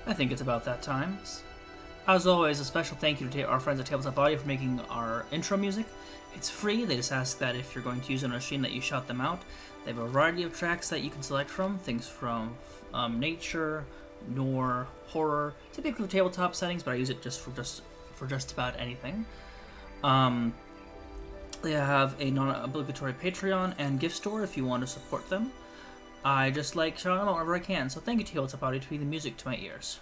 I think it's about that time. As always, a special thank you to our friends at Tabletop Audio for making our intro music. It's free. They just ask that if you're going to use it on a stream that you shout them out. They have a variety of tracks that you can select from, things from nature, noir, horror, typically for tabletop settings, but I use it for just about anything. They have a non-obligatory Patreon and gift store if you want to support them. I just like shouting them out whenever I can, so thank you to Tabletop Audio to be the music to my ears.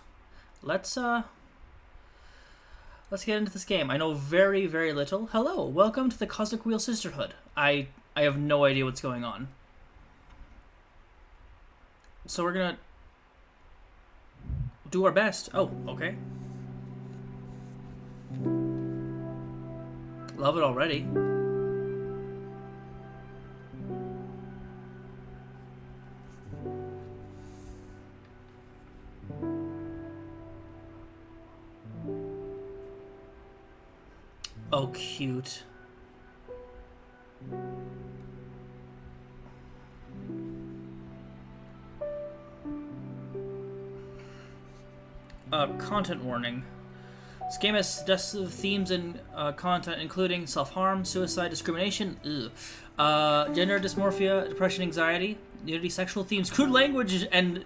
Let's get into this game. I know very, very little. Hello, welcome to the Cosmic Wheel Sisterhood. I have no idea what's going on. So we're gonna do our best. Oh, okay. Love it already. Oh, cute. Content warning. This game has suggestive themes and content including self-harm, suicide, discrimination, gender dysmorphia, depression, anxiety, nudity, sexual themes, crude language, and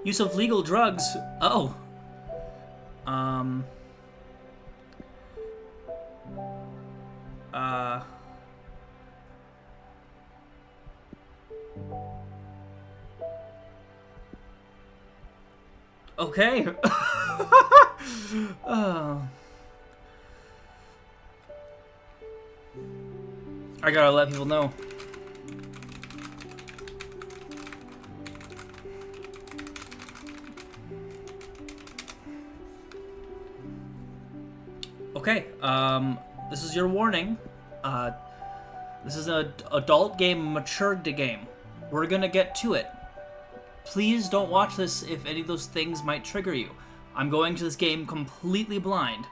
use of legal drugs. Oh. Okay. I gotta let people know. Okay, this is your warning. This is an adult game, mature game. We're gonna get to it. Please don't watch this if any of those things might trigger you. I'm going to this game completely blind.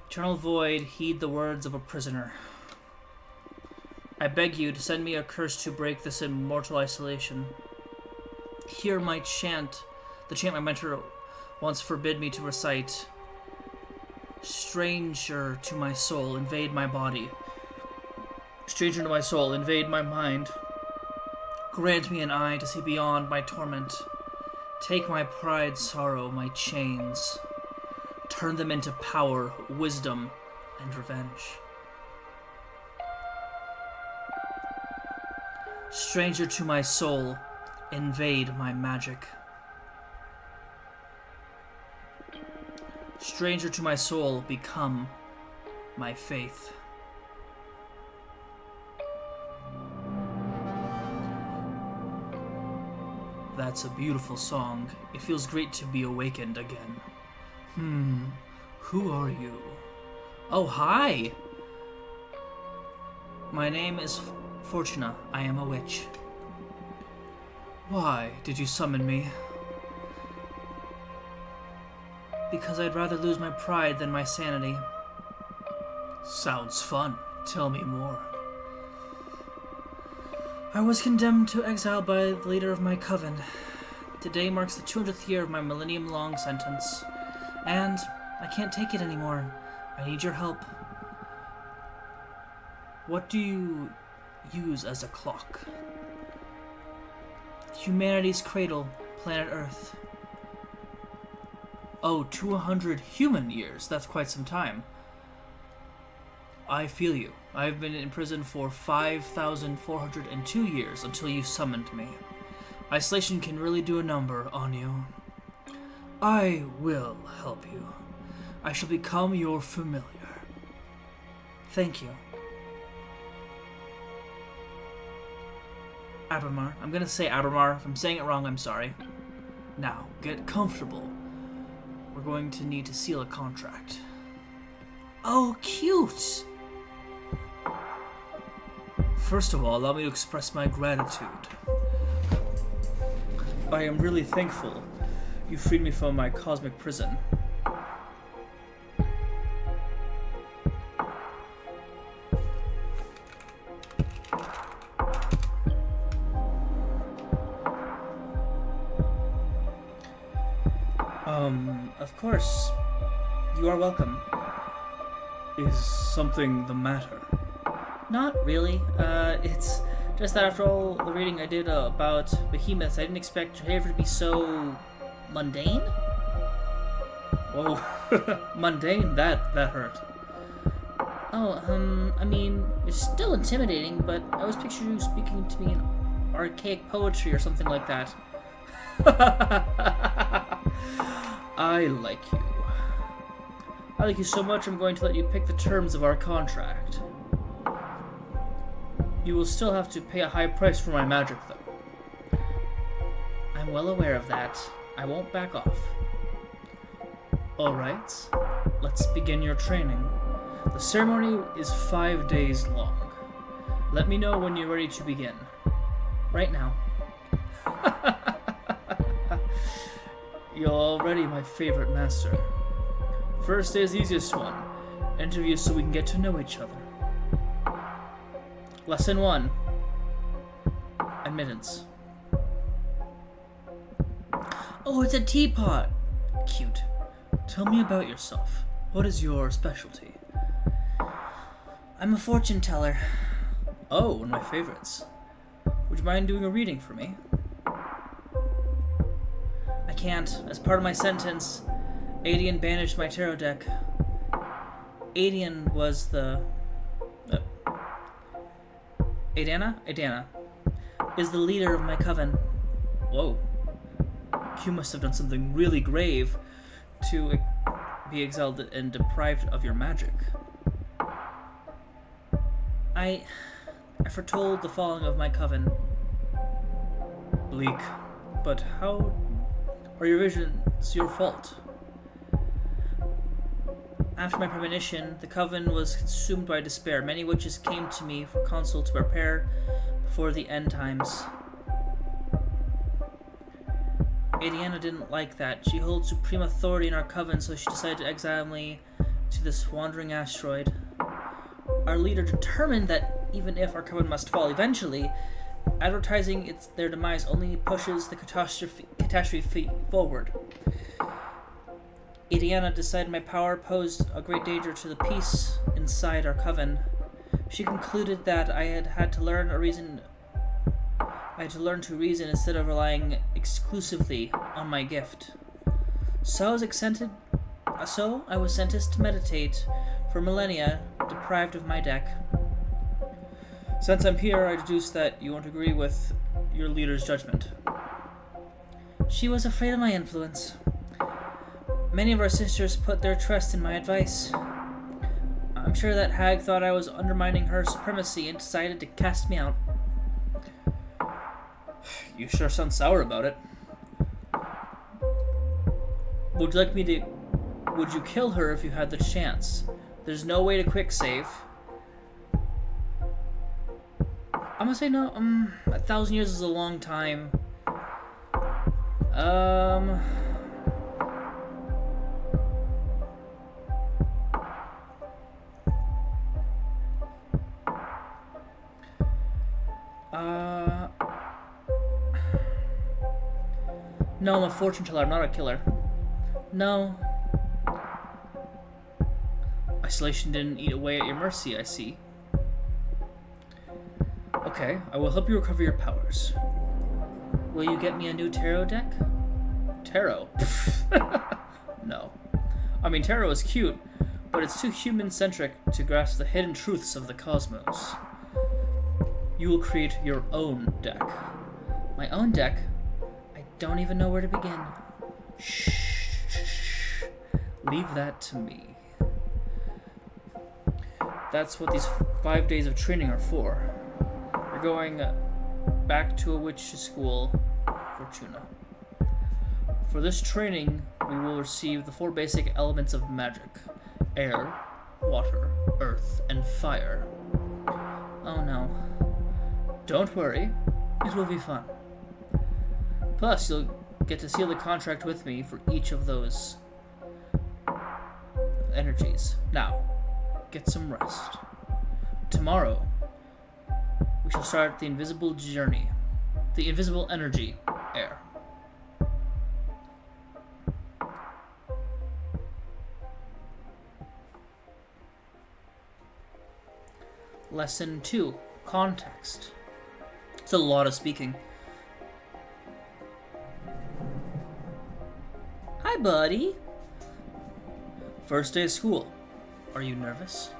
Eternal Void, heed the words of a prisoner. I beg you to send me a curse to break this immortal isolation. Hear my chant, the chant my mentor once forbid me to recite. Stranger to my soul, invade my body. Stranger to my soul, invade my mind. Grant me an eye to see beyond my torment. Take my pride, sorrow, my chains. Turn them into power, wisdom, and revenge. Stranger to my soul, invade my magic. Stranger to my soul, become my faith. That's a beautiful song. It feels great to be awakened again. Who are you? Oh, hi! My name is Fortuna. I am a witch. Why did you summon me? Because I'd rather lose my pride than my sanity. Sounds fun. Tell me more. I was condemned to exile by the leader of my coven. Today marks the 200th year of my millennium-long sentence. And I can't take it anymore. I need your help. What do you use as a clock? Humanity's cradle, planet Earth. Oh, 200 human years. That's quite some time. I feel you. I've been in prison for 5,402 years until you summoned me. Isolation can really do a number on you. I will help you. I shall become your familiar. Thank you. Abramar. I'm gonna say Abramar. If I'm saying it wrong, I'm sorry. Now, get comfortable. We're going to need to seal a contract. Oh, cute! First of all, allow me to express my gratitude. I am really thankful you freed me from my cosmic prison. Of course. You are welcome. Is something the matter? Not really. It's just that after all the reading I did about behemoths, I didn't expect Jahaver to be so mundane. Whoa. Mundane? That hurt. Oh, I mean, you're still intimidating, but I was picturing you speaking to me in archaic poetry or something like that. I like you. I like you so much I'm going to let you pick the terms of our contract. You will still have to pay a high price for my magic, though. I'm well aware of that. I won't back off. Alright, let's begin your training. The ceremony is 5 days long. Let me know when you're ready to begin. Right now. You're already my favorite master. First day is the easiest one. Interviews so we can get to know each other. Lesson 1. Admittance. Oh, it's a teapot! Cute. Tell me about yourself. What is your specialty? I'm a fortune teller. Oh, one of my favorites. Would you mind doing a reading for me? I can't. As part of my sentence, Adian banished my tarot deck. Adian was the... Adana is the leader of my coven. Whoa. You must have done something really grave to be exiled and deprived of your magic. I foretold the falling of my coven. Bleak. But how are your visions your fault? After my premonition, the coven was consumed by despair. Many witches came to me for counsel to prepare for the end times. Adiana didn't like that. She holds supreme authority in our coven, so she decided to exile me to this wandering asteroid. Our leader determined that even if our coven must fall eventually, advertising their demise only pushes the catastrophe forward. Adiana decided my power posed a great danger to the peace inside our coven. She concluded that I had to learn to reason instead of relying exclusively on my gift. So I was sentenced to meditate for millennia, deprived of my deck. Since I'm here, I deduce that you won't agree with your leader's judgment. She was afraid of my influence. Many of our sisters put their trust in my advice. I'm sure that hag thought I was undermining her supremacy and decided to cast me out. You sure sound sour about it. Would you kill her if you had the chance? There's no way to quick save. I'm gonna say no. 1,000 years is a long time. No, I'm a fortune teller, I'm not a killer. No. Isolation didn't eat away at your mercy, I see. Okay, I will help you recover your powers. Will you get me a new tarot deck? Tarot? No. I mean, tarot is cute, but it's too human-centric to grasp the hidden truths of the cosmos. You will create your own deck. My own deck? I don't even know where to begin. Shh. Leave that to me. That's what these 5 days of training are for. We're going back to a witch school, Fortuna. For this training, we will receive the 4 basic elements of magic: air, water, earth, and fire. Oh no. Don't worry, it will be fun. Plus, you'll get to seal the contract with me for each of those energies. Now, get some rest. Tomorrow, we shall start the invisible journey. The invisible energy, air. Lesson 2, Context. It's a lot of speaking. Hi, buddy. First day of school. Are you nervous?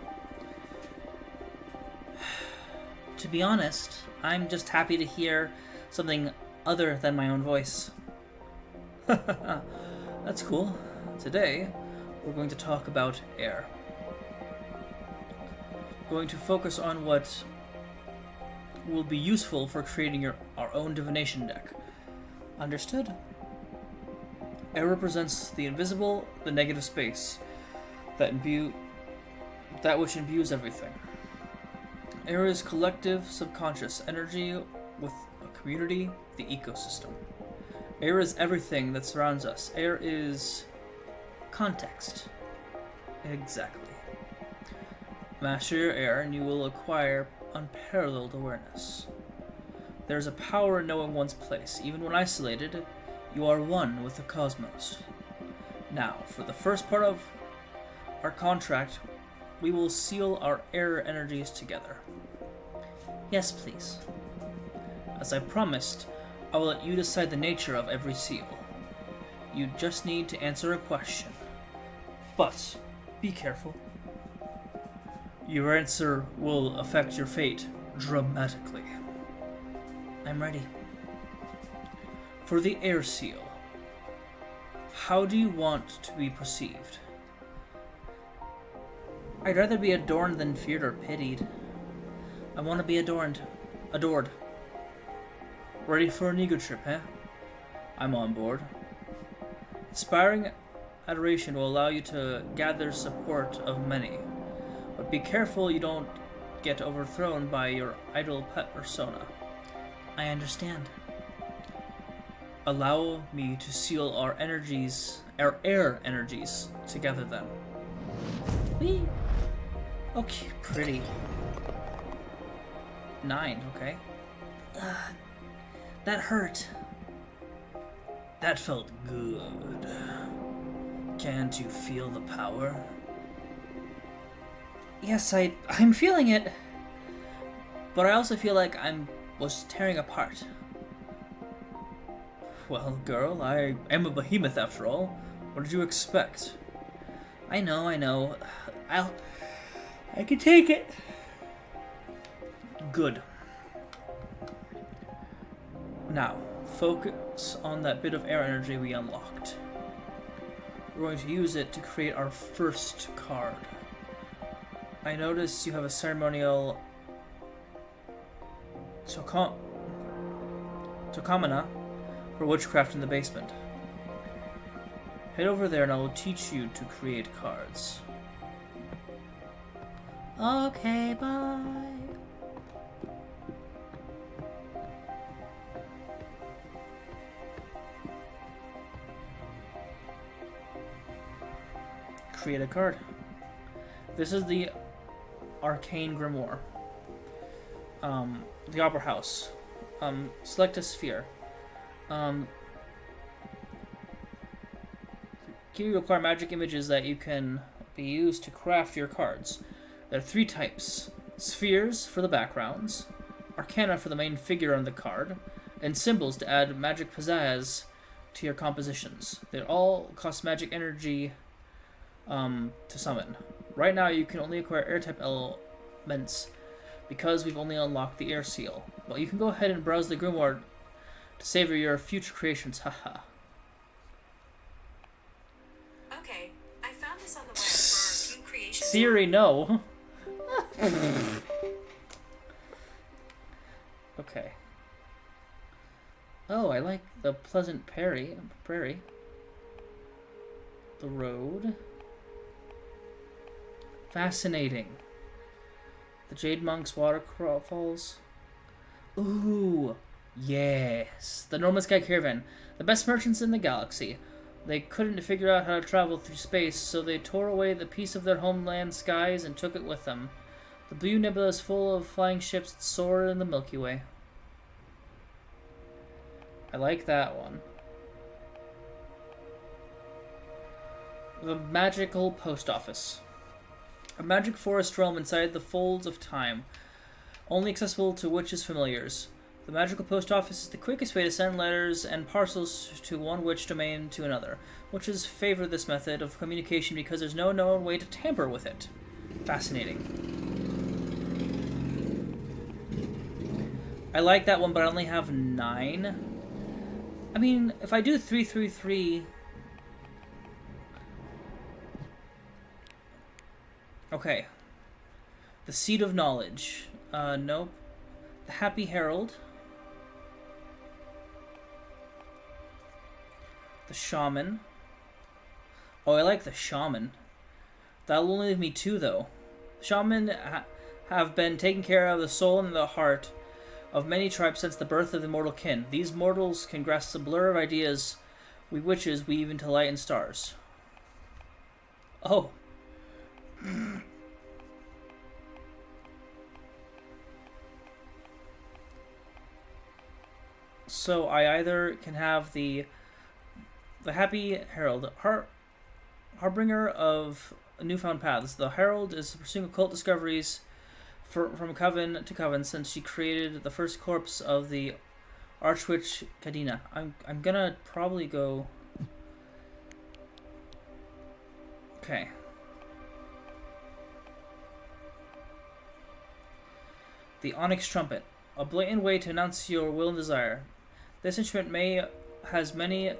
To be honest, I'm just happy to hear something other than my own voice. That's cool. Today, we're going to talk about air. We're going to focus on what will be useful for creating our own divination deck. Understood? Air represents the invisible, the negative space, that which imbues everything. Air is collective, subconscious energy with a community, the ecosystem. Air is everything that surrounds us. Air is context. Exactly. Master your air and you will acquire unparalleled awareness. There is a power in knowing one's place. Even when isolated, you are one with the cosmos. Now, for the first part of our contract, we will seal our air energies together. Yes, please. As I promised, I will let you decide the nature of every seal. You just need to answer a question. But, be careful. Your answer will affect your fate dramatically. I'm ready. For the air seal, how do you want to be perceived? I'd rather be adorned than feared or pitied. I want to be adored. Ready for an ego trip, eh? I'm on board. Inspiring adoration will allow you to gather support of many, but be careful you don't get overthrown by your idol pet persona. I understand. Allow me to seal our air energies together then. Whee! Okay, pretty. 9, okay. That hurt. That felt good. Can't you feel the power? Yes, I'm feeling it. But I also feel like was tearing apart. Well, girl, I am a behemoth after all. What did you expect? I know. I can take it. Good. Now, focus on that bit of air energy we unlocked. We're going to use it to create our first card. I notice you have a ceremonial Tokamana for witchcraft in the basement. Head over there and I will teach you to create cards. Okay, bye. Create a card. This is the Arcane Grimoire. The Opera House. Select a sphere. Here you acquire magic images that you can be used to craft your cards. There are 3 types. Spheres for the backgrounds, arcana for the main figure on the card, and symbols to add magic pizzazz to your compositions. They all cost magic energy to summon. Right now you can only acquire air-type elements because we've only unlocked the air seal. But you can go ahead and browse the grimoire to savor your future creations, haha. Okay, I found this on the web for a few creations. Siri, no. Okay. Oh, I like the pleasant prairie. The road. Fascinating. The Jade Monk's waterfalls. Ooh, yes. The Norman Sky Caravan. The best merchants in the galaxy. They couldn't figure out how to travel through space, so they tore away the piece of their homeland skies and took it with them. The Blue Nebula is full of flying ships that soar in the Milky Way. I like that one. The Magical Post Office. A magic forest realm inside the folds of time. Only accessible to witches' familiars. The magical post office is the quickest way to send letters and parcels to one witch domain to another. Witches favor this method of communication because there's no known way to tamper with it. Fascinating. I like that one, but I only have 9. I mean, if I do 333... Okay. The Seed of Knowledge. Nope. The Happy Herald. The Shaman. Oh, I like the Shaman. That'll only leave me 2, though. Shaman have been taking care of the soul and the heart of many tribes since the birth of the mortal kin. These mortals can grasp the blur of ideas we witches weave into light and stars. Oh. So I either can have the Happy Herald, harbinger of newfound paths. The Herald is pursuing occult discoveries from coven to coven since she created the first corpse of the Archwitch Kadena. I'm gonna probably go. Okay. The Onyx Trumpet, a blatant way to announce your will and desire. This instrument has many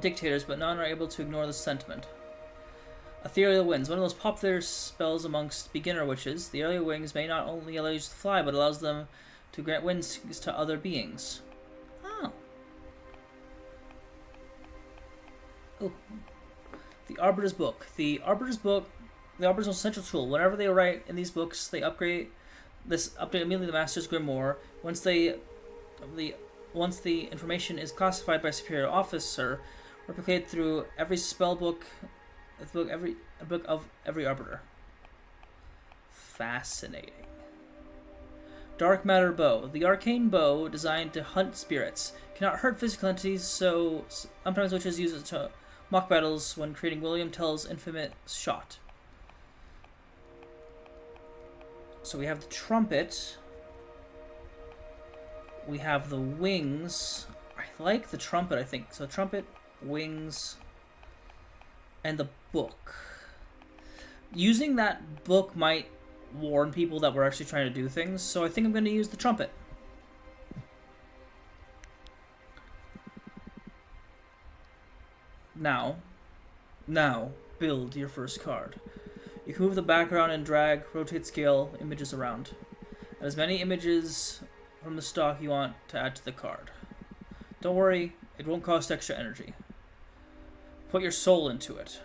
dictators, but none are able to ignore the sentiment. Ethereal Wings, one of the most popular spells amongst beginner witches. The Ethereal Wings may not only allow you to fly, but allows them to grant wings to other beings. Oh. Ooh. The Arbiter's Book. The Arbiter's most essential tool. Whenever they write in these books, they update immediately the Master's Grimoire. Once the information is classified by superior officer, replicated through every spell book, a book of every arbiter. Fascinating. Dark Matter Bow. The arcane bow designed to hunt spirits. Cannot hurt physical entities, so sometimes witches use it to mock battles when creating William Tell's infamous shot. So we have the trumpet. We have the wings. I like the trumpet, I think. So trumpet, wings, and the book. Using that book might warn people that we're actually trying to do things, so I think I'm going to use the trumpet. Now, build your first card. You can move the background and drag, rotate, scale images around. Add as many images from the stock you want to add to the card. Don't worry, it won't cost extra energy. Put your soul into it.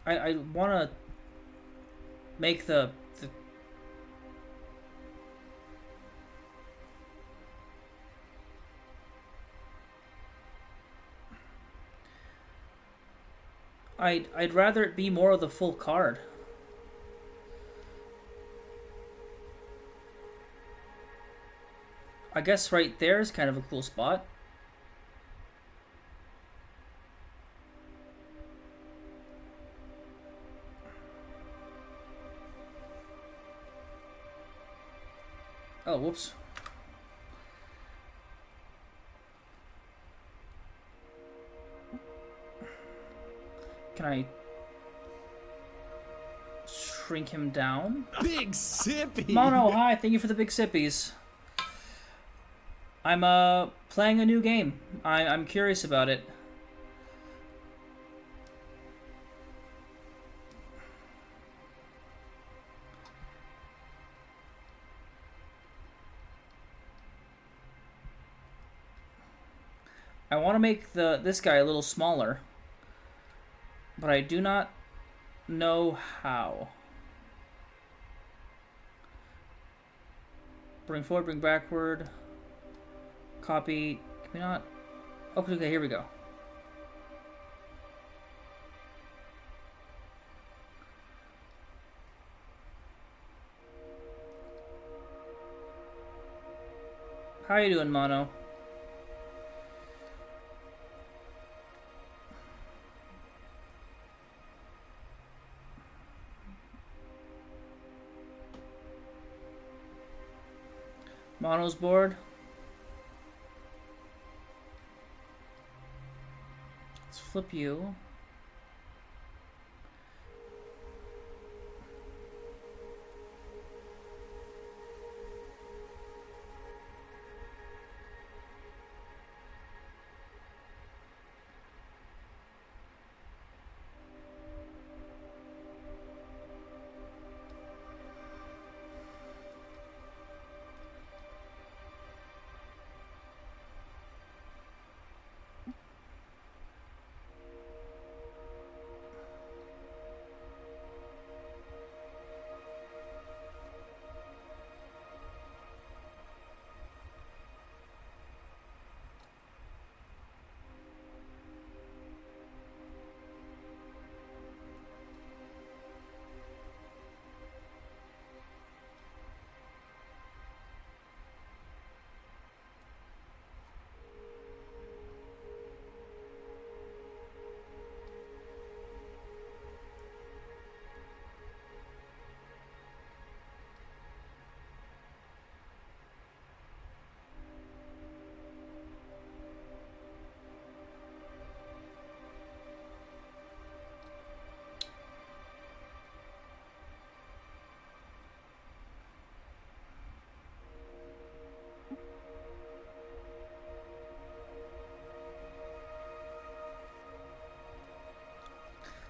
I want to make the I'd rather it be more of the full card. I guess right there is kind of a cool spot. Oh, whoops. Can I shrink him down? Big Sippy! Mono, hi, thank you for the big sippies. I'm playing a new game. I'm curious about it. I want to make this guy a little smaller, but I do not know how. Bring forward, bring backward, copy. Can we not? Okay, here we go. How you doing, Mono? Mono's board. Let's flip you.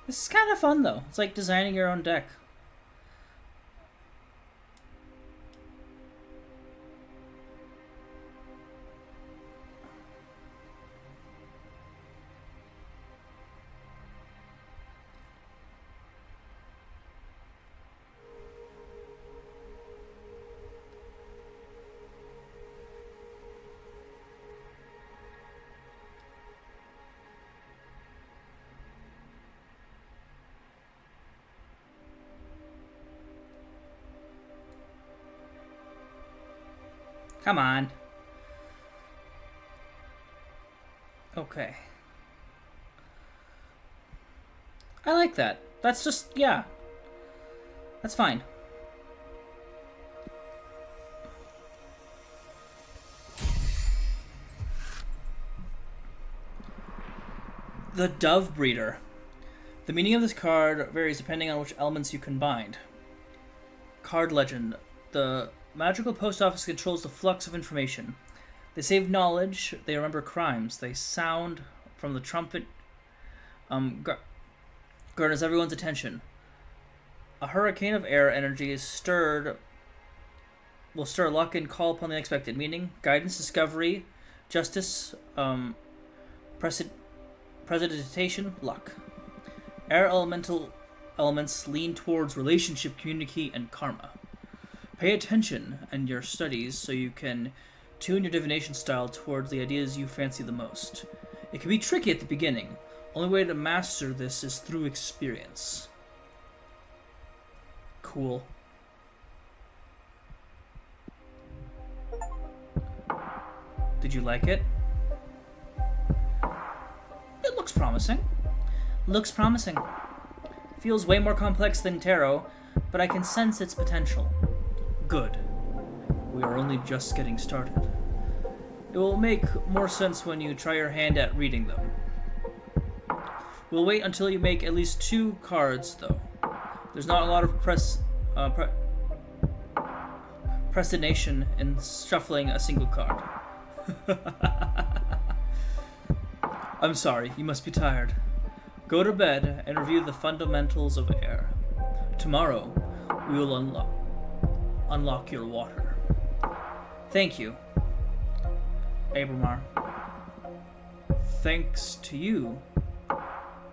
This is kind of fun, though. It's like designing your own deck. Come on. Okay. I like that. That's just, yeah. That's fine. The Dove Breeder. The meaning of this card varies depending on which elements you combined. Card legend. The magical post office controls the flux of information. They save knowledge, they remember crimes, they sound from the trumpet, garners everyone's attention. A hurricane of air energy will stir luck and call upon the unexpected, meaning guidance, discovery, justice, precipitation, luck. Air elements lean towards relationship, community, and karma. Pay attention in your studies so you can tune your divination style towards the ideas you fancy the most. It can be tricky at the beginning. Only way to master this is through experience. Cool. Did you like it? It looks promising. Looks promising. Feels way more complex than tarot, but I can sense its potential. Good. We are only just getting started. It will make more sense when you try your hand at reading them. We'll wait until you make at least 2 cards, though. There's not a lot of predestination in shuffling a single card. I'm sorry, you must be tired. Go to bed and review the fundamentals of air. Tomorrow, we will unlock your water. Thank you, Abramar. Thanks to you,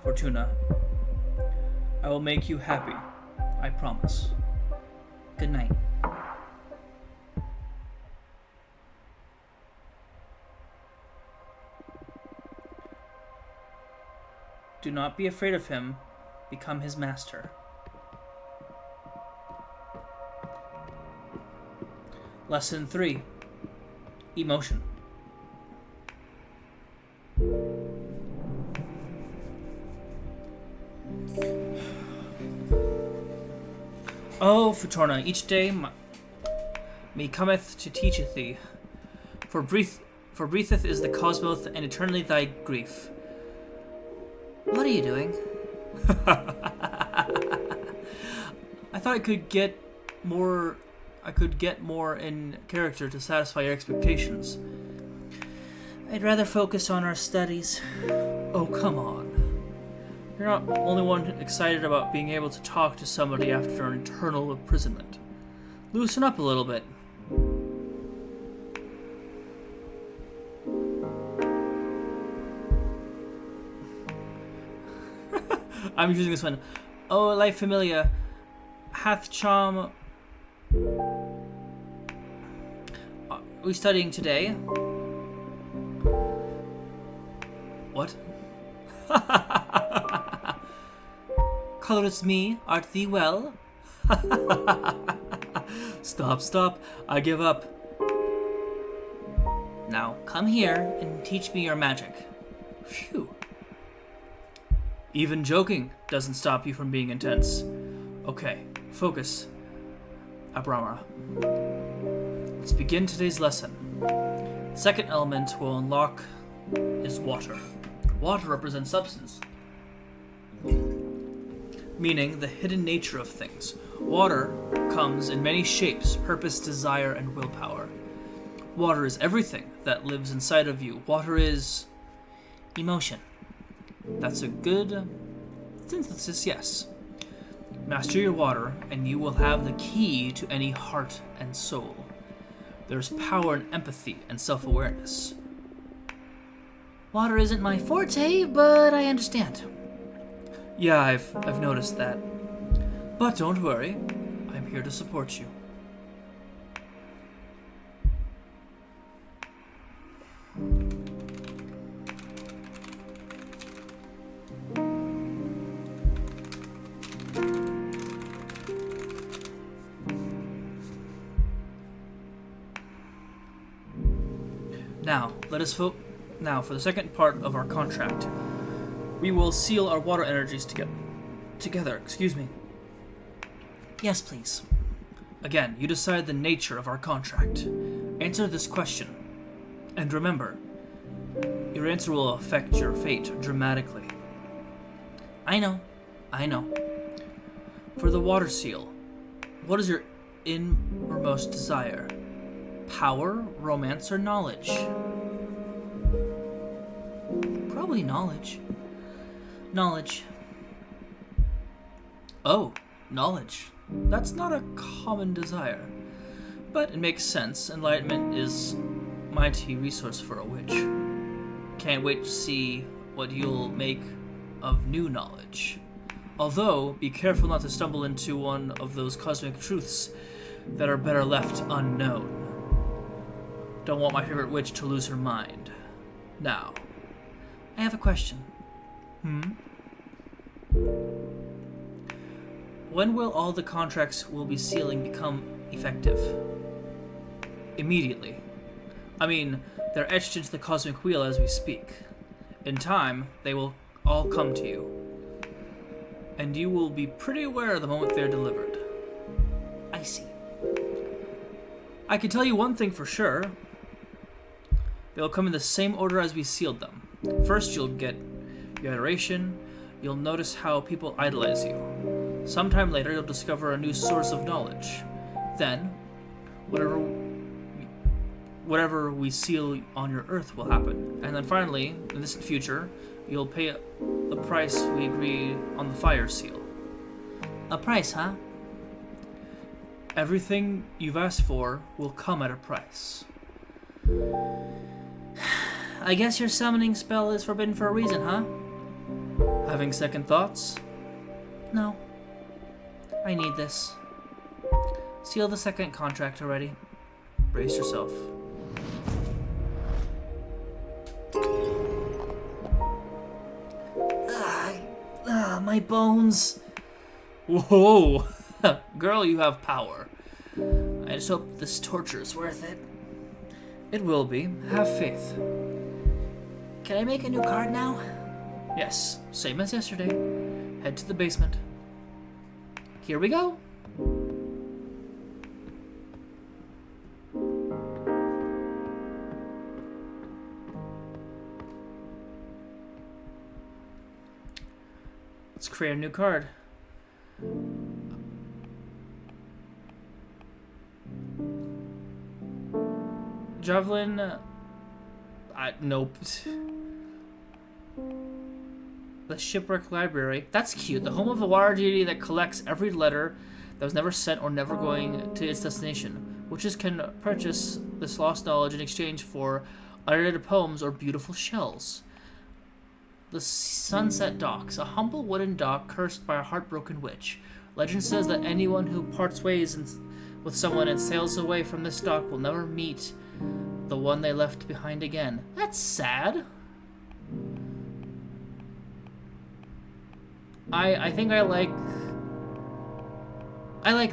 Fortuna. I will make you happy. I promise. Good night. Do not be afraid of him. Become his master. Lesson 3. Emotion. Oh, Futorna, each day me cometh to teacheth thee. For breatheth is the cosmos, and eternally thy grief. What are you doing? I thought I could get more in character to satisfy your expectations. I'd rather focus on our studies. Oh, come on. You're not the only one excited about being able to talk to somebody after an eternal imprisonment. Loosen up a little bit. I'm using this one. Oh, life familia, hath charm. Are we studying today? What? Colorist me, art thee well? Stop. I give up. Now, come here and teach me your magic. Phew. Even joking doesn't stop you from being intense. Okay, focus. Abramra. Let's begin today's lesson. Second element we'll unlock is water. Water represents substance, meaning the hidden nature of things. Water comes in many shapes, purpose, desire, and willpower. Water is everything that lives inside of you. Water is emotion. That's a good synthesis, yes. Master your water, and you will have the key to any heart and soul. There's power in empathy and self-awareness. Water isn't my forte, but I understand. Yeah, I've noticed that. But don't worry, I'm here to support you. Now, for the second part of our contract, we will seal our water energies together. Excuse me. Yes, please. Again, you decide the nature of our contract. Answer this question. And remember, your answer will affect your fate dramatically. I know. For the water seal, what is your innermost desire? Power, romance, or knowledge? Probably knowledge. Knowledge. Oh, knowledge. That's not a common desire. But it makes sense. Enlightenment is a mighty resource for a witch. Can't wait to see what you'll make of new knowledge. Although, be careful not to stumble into one of those cosmic truths that are better left unknown. Don't want my favorite witch to lose her mind. Now, I have a question. When will all the contracts we'll be sealing become effective? Immediately. I mean, they're etched into the cosmic wheel as we speak. In time, they will all come to you. And you will be pretty aware the moment they're delivered. I see. I can tell you one thing for sure. They'll come in the same order as we sealed them. First, you'll get your adoration. You'll notice how people idolize you. Sometime later, you'll discover a new source of knowledge. Then, whatever we seal on your earth will happen. And then finally, in the distant future, you'll pay the price we agree on the fire seal. A price, huh? Everything you've asked for will come at a price. I guess your summoning spell is forbidden for a reason, huh? Having second thoughts? No. I need this. Seal the second contract already. Brace yourself. my bones. Whoa. Girl, you have power. I just hope this torture is worth it. It will be. Have faith. Can I make a new card now? Yes, same as yesterday. Head to the basement. Here we go. Let's create a new card. Javelin. Nope. The Shipwreck Library. That's cute. The home of a water deity that collects every letter that was never sent or never going to its destination. Witches can purchase this lost knowledge in exchange for unedited poems or beautiful shells. The Sunset Docks, a humble wooden dock cursed by a heartbroken witch. Legend says that anyone who parts ways with someone and sails away from this dock will never meet the one they left behind again. That's sad. I think I like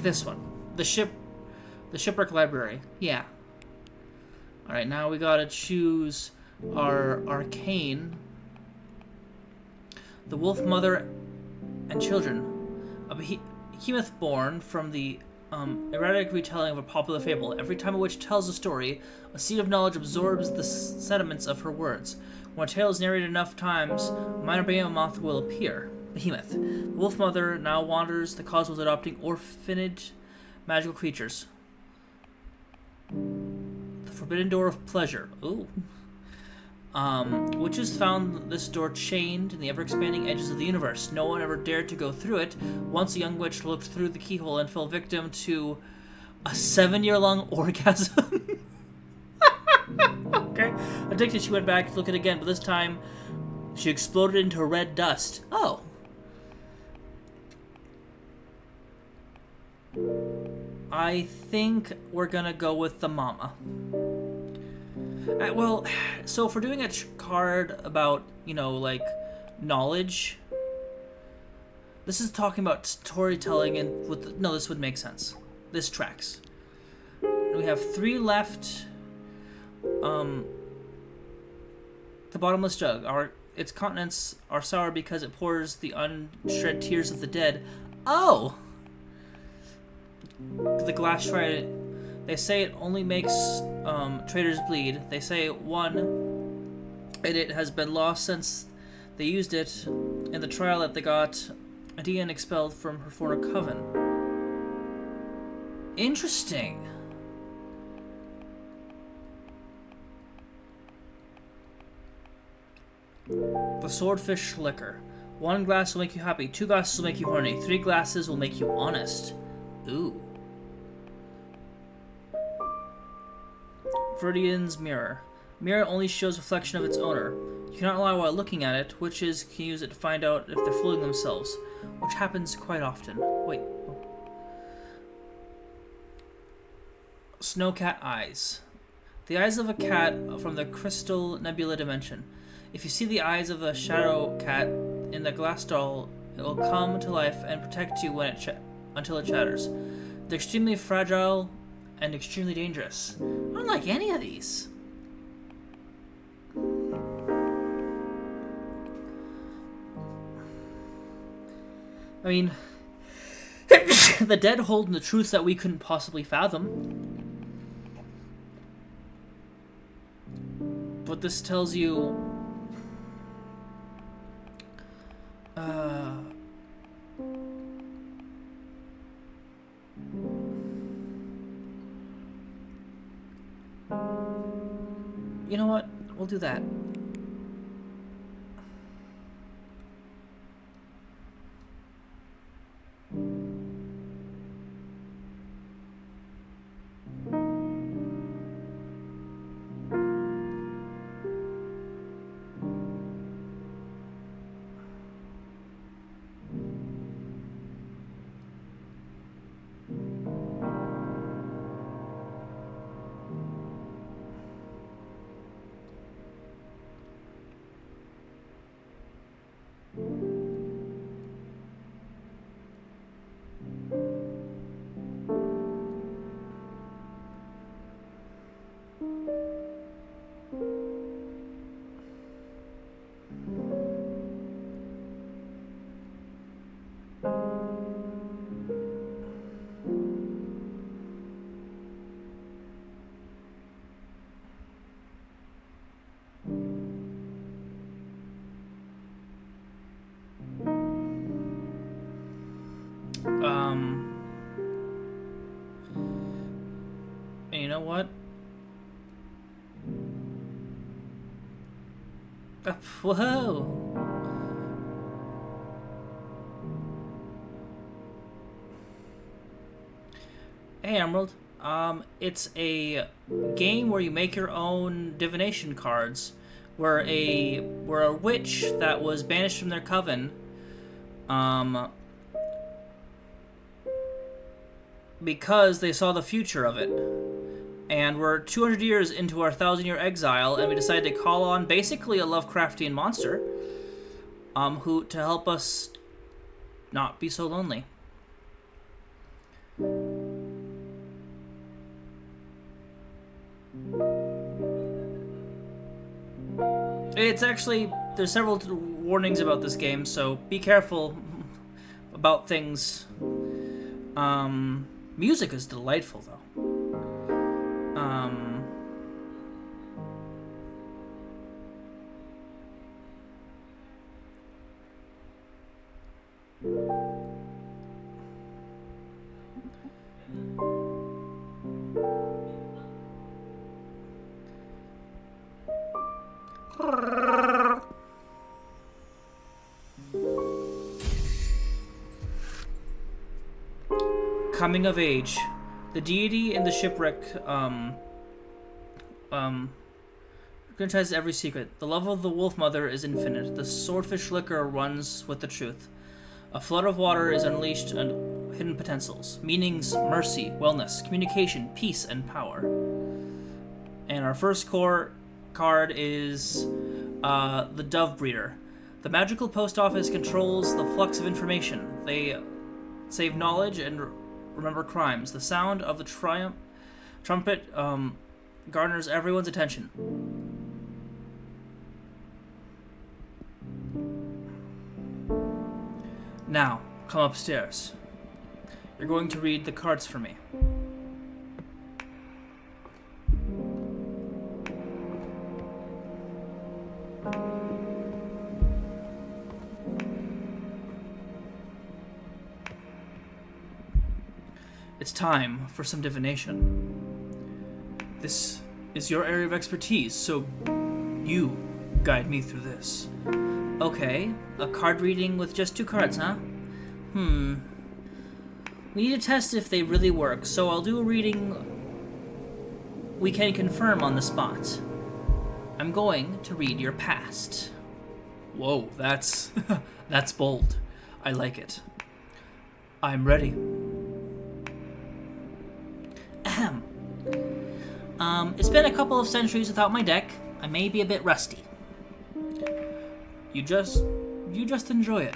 this one. The Shipwreck Library. Yeah. Alright, now we gotta choose our arcane. The Wolf Mother and Children. A behemoth born from the erratic retelling of a popular fable. Every time a witch tells a story, a seed of knowledge absorbs the sediments of her words. When a tale is narrated enough times, a minor behemoth will appear. Behemoth. The Wolf Mother now wanders the cosmos adopting orphanage magical creatures. The Forbidden Door of Pleasure. Ooh. Witches found this door chained in the ever-expanding edges of the universe. No one ever dared to go through it. Once a young witch looked through the keyhole and fell victim to a 7-year-long orgasm. Okay. Addicted, she went back to look at it again, but this time she exploded into red dust. Oh. I think we're gonna go with the mama. Well, so if we're doing a card about, like, knowledge, this is talking about storytelling, and this would make sense. This tracks. We have 3 left. The bottomless jug. Its contents are sour because it pours the unshred tears of the dead. Oh! The glass trident. They say it only makes traitors bleed. They say it has been lost since they used it in the trial that they got Adian expelled from her former coven. Interesting. The Swordfish Liquor. 1 glass will make you happy. 2 glasses will make you horny. 3 glasses will make you honest. Ooh. Verdian's Mirror. Mirror only shows reflection of its owner. You cannot lie while looking at it. Witches can use it to find out if they're fooling themselves, which happens quite often. Wait. Snowcat Eyes. The eyes of a cat from the Crystal Nebula dimension. If you see the eyes of a shadow cat in the glass doll, it will come to life and protect you when until it shatters. They're extremely fragile and extremely dangerous. I don't like any of these. I mean, the dead hold the truths that we couldn't possibly fathom. But this tells you... You know what? We'll do that. And you know what? Whoa! Hey, Emerald. It's a game where you make your own divination cards, where a witch that was banished from their coven, because they saw the future of it. And we're 200 years into our 1,000-year exile, and we decided to call on basically a Lovecraftian monster, who to help us not be so lonely. It's actually, there's several warnings about this game, so be careful about things. Music is delightful, though. Coming of age. The deity in the shipwreck, franchises every secret. The love of the Wolf Mother is infinite. The swordfish liquor runs with the truth. A flood of water is unleashed on hidden potentials. Meanings, mercy, wellness, communication, peace, and power. And our first core card is the Dove Breeder. The magical post office controls the flux of information. They save knowledge and remember crimes. The sound of the trumpet garners everyone's attention. Now, come upstairs. You're going to read the cards for me. It's time for some divination. This is your area of expertise, so you guide me through this. Okay, a card reading with just 2 cards, huh? We need to test if they really work, so I'll do a reading we can confirm on the spot. I'm going to read your past. Whoa, that's that's bold. I like it. I'm ready. Ahem. It's been a couple of centuries without my deck. I may be a bit rusty. You just enjoy it.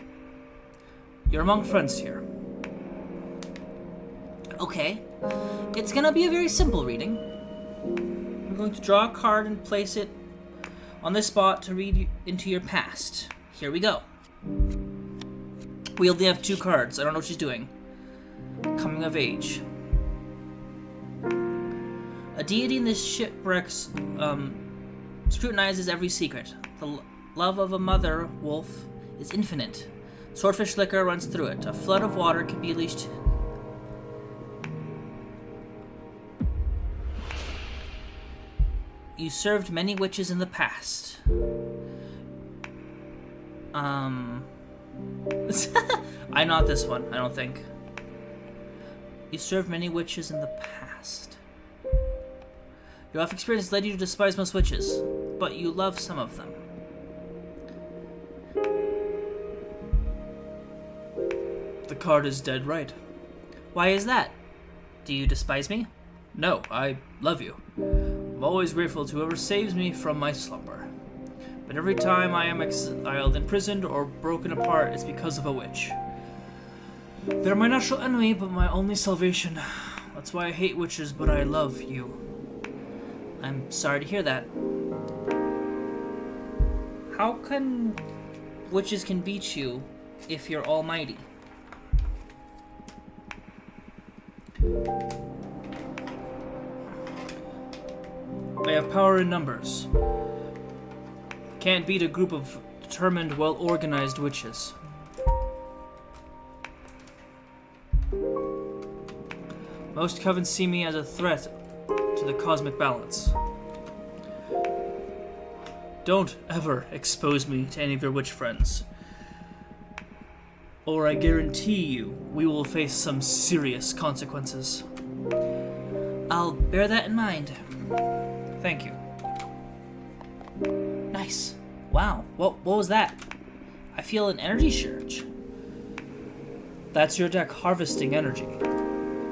You're among friends here. Okay. It's gonna be a very simple reading. I'm going to draw a card and place it on this spot to read into your past. Here we go. We only have 2 cards. I don't know what she's doing. Coming of age. A deity in this shipwrecks scrutinizes every secret. The love of a mother wolf is infinite. Swordfish liquor runs through it. A flood of water can be unleashed. You served many witches in the past. I not this one, I don't think. You served many witches in the past. Your life experience led you to despise most witches, but you love some of them. The card is dead right. Why is that? Do you despise me? No, I love you. I'm always grateful to whoever saves me from my slumber. But every time I am exiled, imprisoned, or broken apart, it's because of a witch. They're my natural enemy, but my only salvation. That's why I hate witches, but I love you. I'm sorry to hear that. How can witches can beat you if you're almighty? I have power in numbers. Can't beat a group of determined, well-organized witches. Most covens see me as a threat to the cosmic balance. Don't ever expose me to any of your witch friends, or I guarantee you we will face some serious consequences. I'll bear that in mind. Thank you. Nice. Wow, what was that? I feel an energy surge. That's your deck harvesting energy.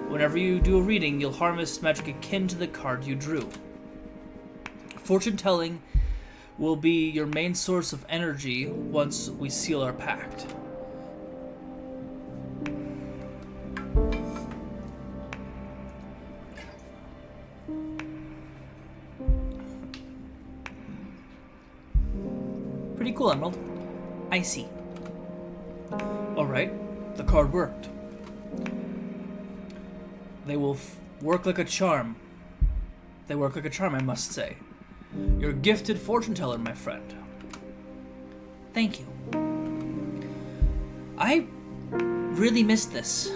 Whenever you do a reading, you'll harvest magic akin to the card you drew. Fortune telling will be your main source of energy once we seal our pact. Pretty cool, Emerald. I see. Alright, the card worked. They will work like a charm. They work like a charm, I must say. You're a gifted fortune teller, my friend. Thank you. I really missed this.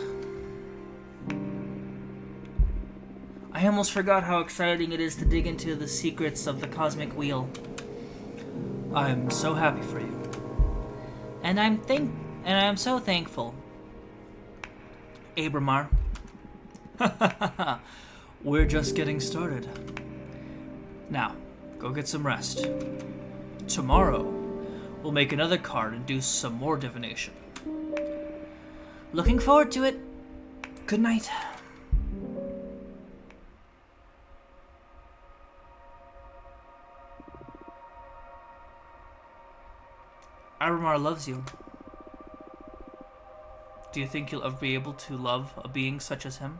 I almost forgot how exciting it is to dig into the secrets of the cosmic wheel. I'm so happy for you. And I'm so thankful. Abramar. We're just getting started. Now, go get some rest. Tomorrow, we'll make another card and do some more divination. Looking forward to it. Good night. Abramar loves you. Do you think you'll ever be able to love a being such as him?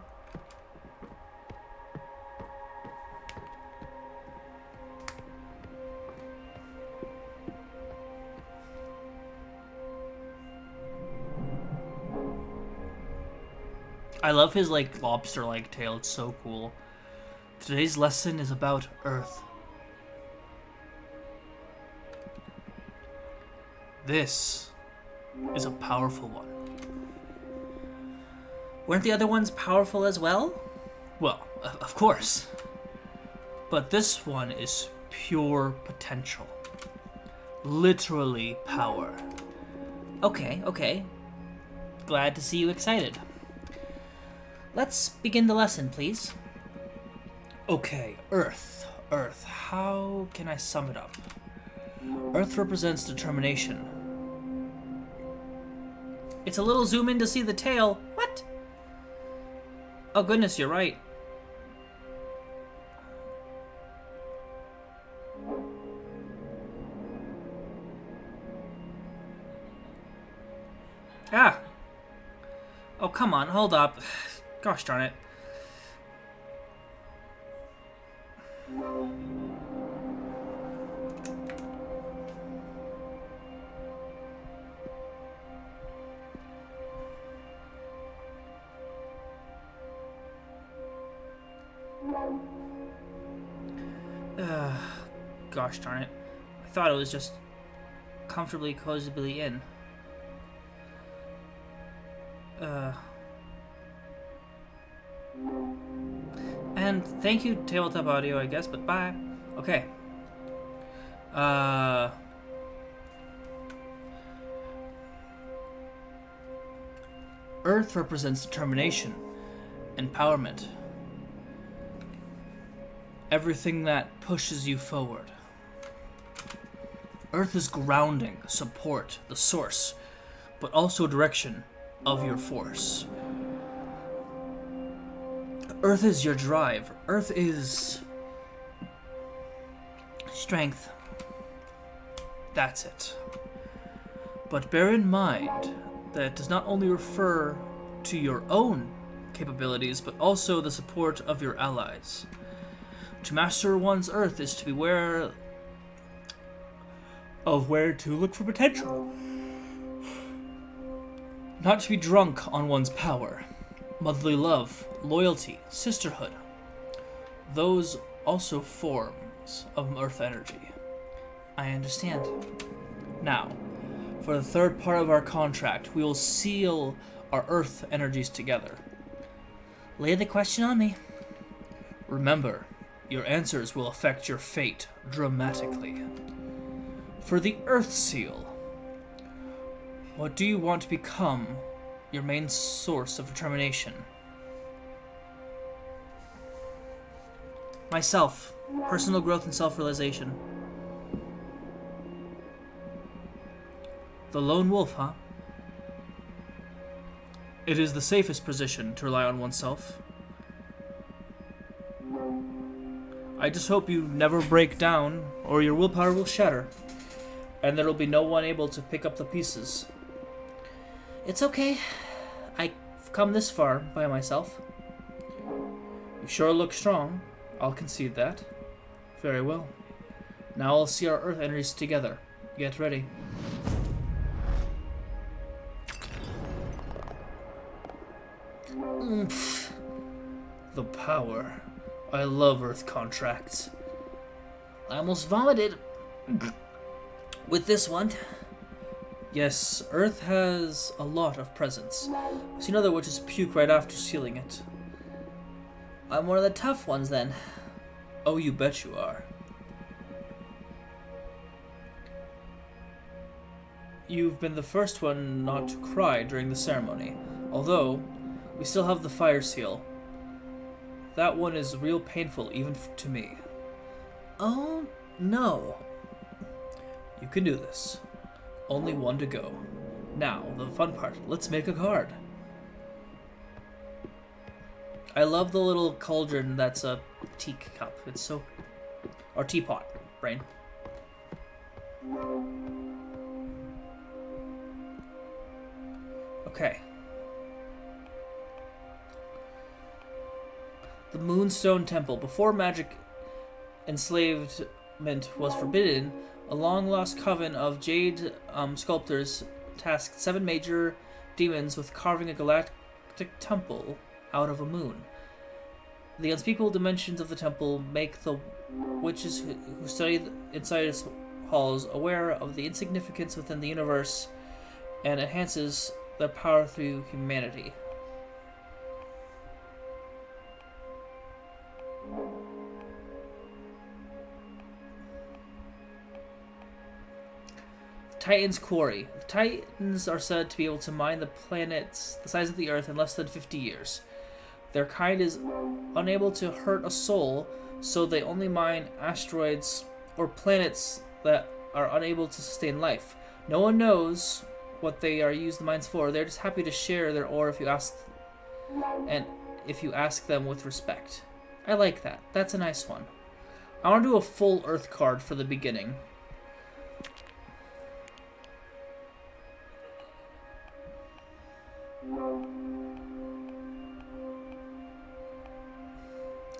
I love his, like, lobster-like tail. It's so cool. Today's lesson is about Earth. This is a powerful one. Weren't the other ones powerful as well? Well, of course. But this one is pure potential. Literally power. Okay. Glad to see you excited. Let's begin the lesson, please. Okay, Earth. How can I sum it up? Earth represents determination. It's a little zoom in to see the tail. What? Oh goodness, you're right. Ah! Oh, come on, hold up. Gosh darn it. Gosh darn it. I thought it was just comfortably, cozily in. And thank you, Tabletop Audio, I guess, but bye. Okay. Earth represents determination, empowerment. Everything that pushes you forward. Earth is grounding, support, the source, but also direction of your force. Earth is your drive. Earth is strength. That's it. But bear in mind that it does not only refer to your own capabilities, but also the support of your allies. To master one's earth is to be aware of where to look for potential. Not to be drunk on one's power. Motherly love, loyalty, sisterhood. Those also forms of earth energy. I understand. Now, for the third part of our contract, we will seal our earth energies together. Lay the question on me. Remember, your answers will affect your fate dramatically. For the Earth Seal, what do you want to become your main source of determination? Myself. Personal growth and self-realization. The lone wolf, huh? It is the safest position to rely on oneself. I just hope you never break down, or your willpower will shatter, and there will be no one able to pick up the pieces. It's okay. I've come this far by myself. You sure look strong. I'll concede that. Very well. Now I'll see our earth energies together. Get ready. Oomph. The power. I love earth contracts. I almost vomited with this one. Yes, earth has a lot of presence. I've seen other witches puke right after sealing it. I'm one of the tough ones then. Oh, you bet you are. You've been the first one not to cry during the ceremony, although we still have the fire seal. That one is real painful even to me. Oh, no. You can do this. Only one to go. Now, the fun part. Let's make a card. I love the little cauldron that's a teacup. It's so... Or teapot, brain. Okay. The Moonstone Temple. Before magic enslavement was forbidden, a long-lost coven of jade sculptors tasked 7 major demons with carving a galactic temple out of a moon. The unspeakable dimensions of the temple make the witches who study inside its halls aware of the insignificance within the universe and enhances their power through humanity. Titan's Quarry. The Titans are said to be able to mine the planets the size of the Earth in less than 50 years. Their kind is unable to hurt a soul, so they only mine asteroids or planets that are unable to sustain life. No one knows what they are used the mines for. They're just happy to share their ore if you ask them with respect. I like that. That's a nice one. I want to do a full Earth card for the beginning.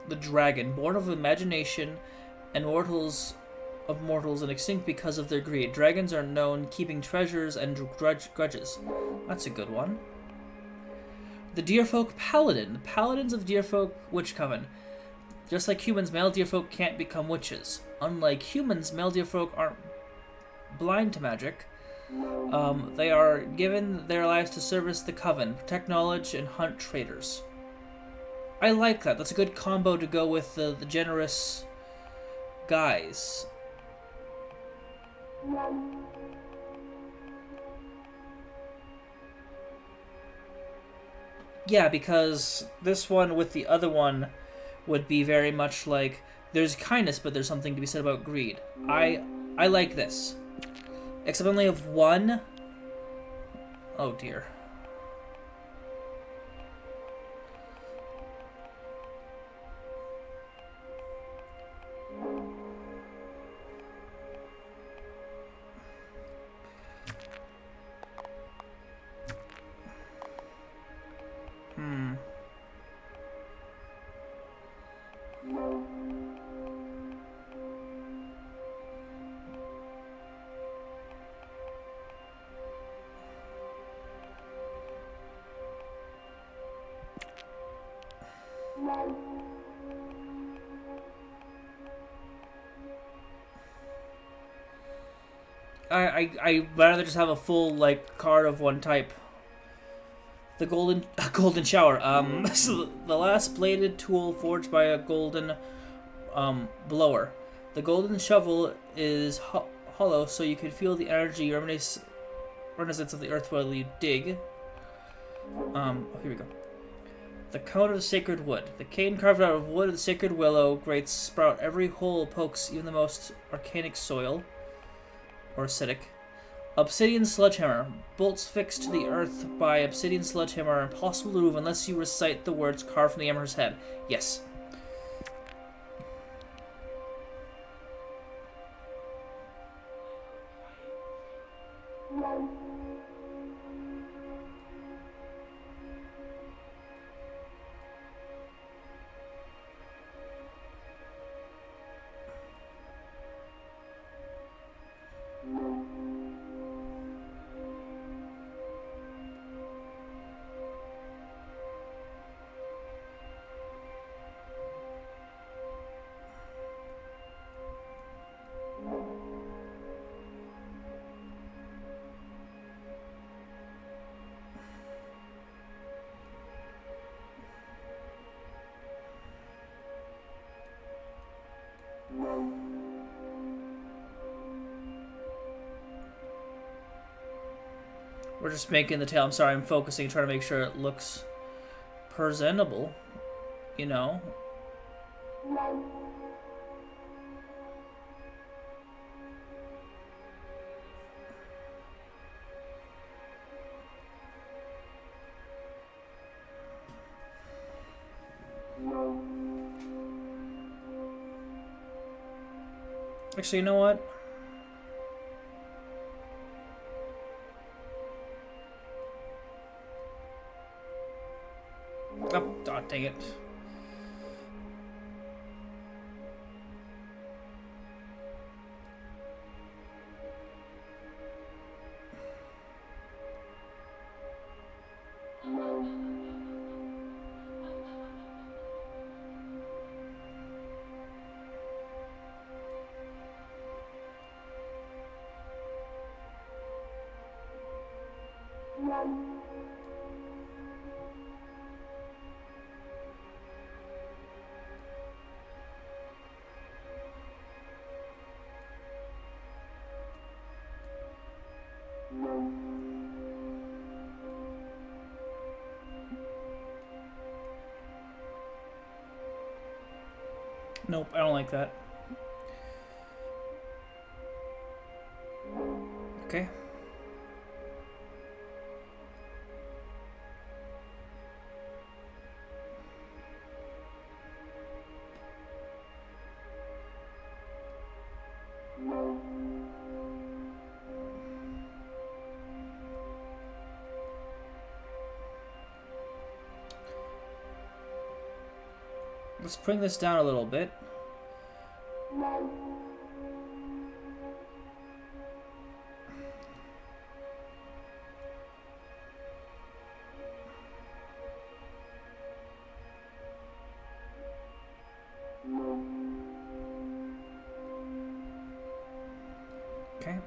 The dragon, born of imagination and mortals and extinct because of their greed. Dragons are known keeping treasures and grudges. That's a good one. The Deerfolk Paladin. The paladins of Deerfolk Witch Coven. Just like humans, male Deerfolk can't become witches. Unlike humans, male Deerfolk aren't blind to magic. They are given their lives to service the Coven, protect knowledge, and hunt traitors. I like that. That's a good combo to go with the generous guys. Yeah, because this one with the other one would be very much like there's kindness, but there's something to be said about greed. I like this. Except I only have one. Oh dear. I rather just have a full like card of one type. The golden shower. So the last bladed tool forged by a golden blower. The golden shovel is hollow, so you can feel the energy renaissance of the earth while you dig. Here we go. The cone of the sacred wood. The cane carved out of wood of the sacred willow grates sprout every hole pokes, even the most arcanic soil. Or acidic. Obsidian sledgehammer. Bolts fixed to the earth by obsidian sledgehammer are impossible to move unless you recite the words carved from the hammer's head. Yes. We're just making the tail. I'm sorry, I'm focusing, trying to make sure it looks presentable, you know. Actually, you know what? Oh, dang it. Nope, I don't like that. Okay. Let's bring this down a little bit. Okay.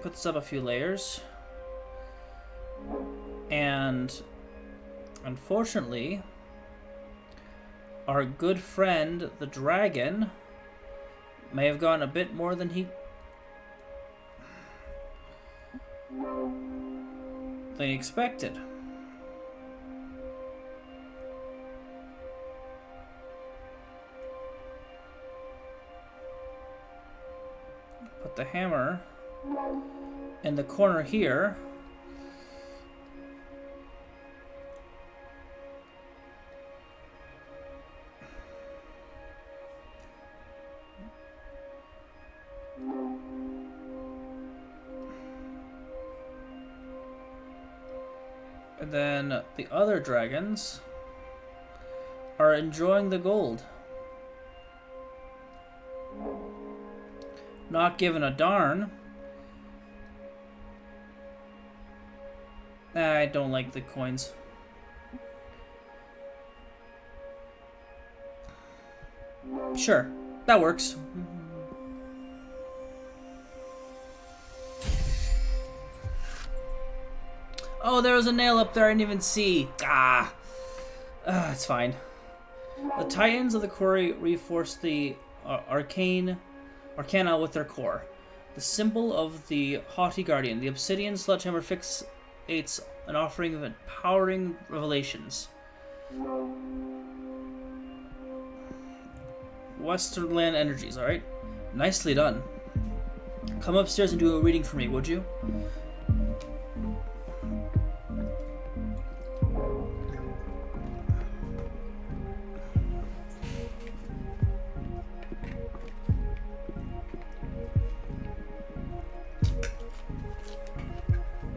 Put this up a few layers. And unfortunately, our good friend, the dragon, may have gone a bit more than he expected. Put the hammer in the corner here. And then the other dragons are enjoying the gold. Not giving a darn. I don't like the coins. Sure, that works. Oh, there was a nail up there I didn't even see. It's fine. The Titans of the Quarry reinforce the arcana with their core. The symbol of the haughty guardian, the obsidian sledgehammer fixates an offering of empowering revelations. Westernland energies, alright? Nicely done. Come upstairs and do a reading for me, would you?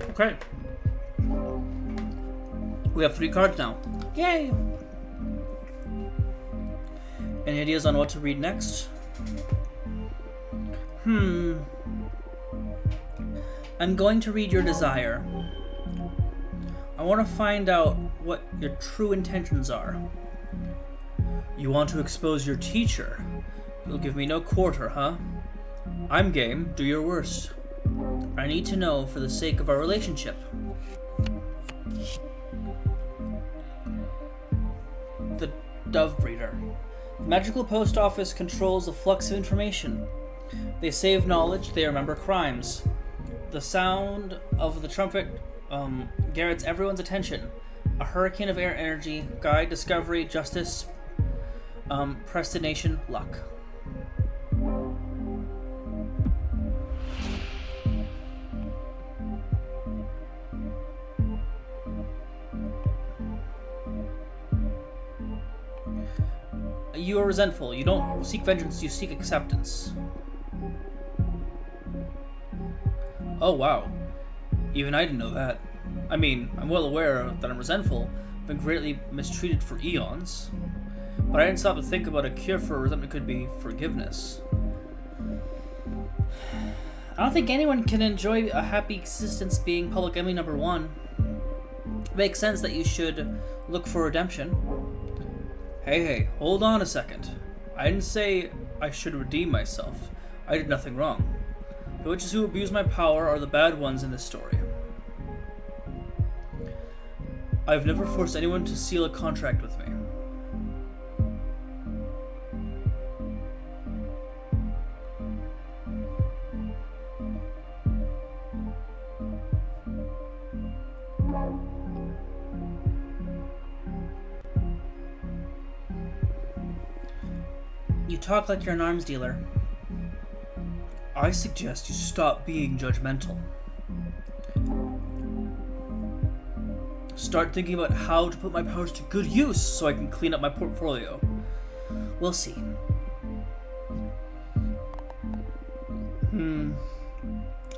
Okay. We have 3 cards now. Yay! Any ideas on what to read next? I'm going to read your desire. I want to find out what your true intentions are. You want to expose your teacher? You'll give me no quarter, huh? I'm game. Do your worst. I need to know for the sake of our relationship. The Dove Breeder. The magical post office controls the flux of information. They save knowledge, they remember crimes. The sound of the trumpet garrots everyone's attention. A hurricane of air energy, guide, discovery, justice, predestination, luck. You are resentful. You don't seek vengeance, you seek acceptance. Oh, wow. Even I didn't know that. I mean, I'm well aware that I'm resentful. I've been greatly mistreated for eons. But I didn't stop to think about a cure for resentment could be forgiveness. I don't think anyone can enjoy a happy existence being public enemy number 1. It makes sense that you should look for redemption. Hey, hold on a second. I didn't say I should redeem myself. I did nothing wrong. The witches who abuse my power are the bad ones in this story. I've never forced anyone to seal a contract with me. You talk like you're an arms dealer. I suggest you stop being judgmental. Start thinking about how to put my powers to good use so I can clean up my portfolio. We'll see.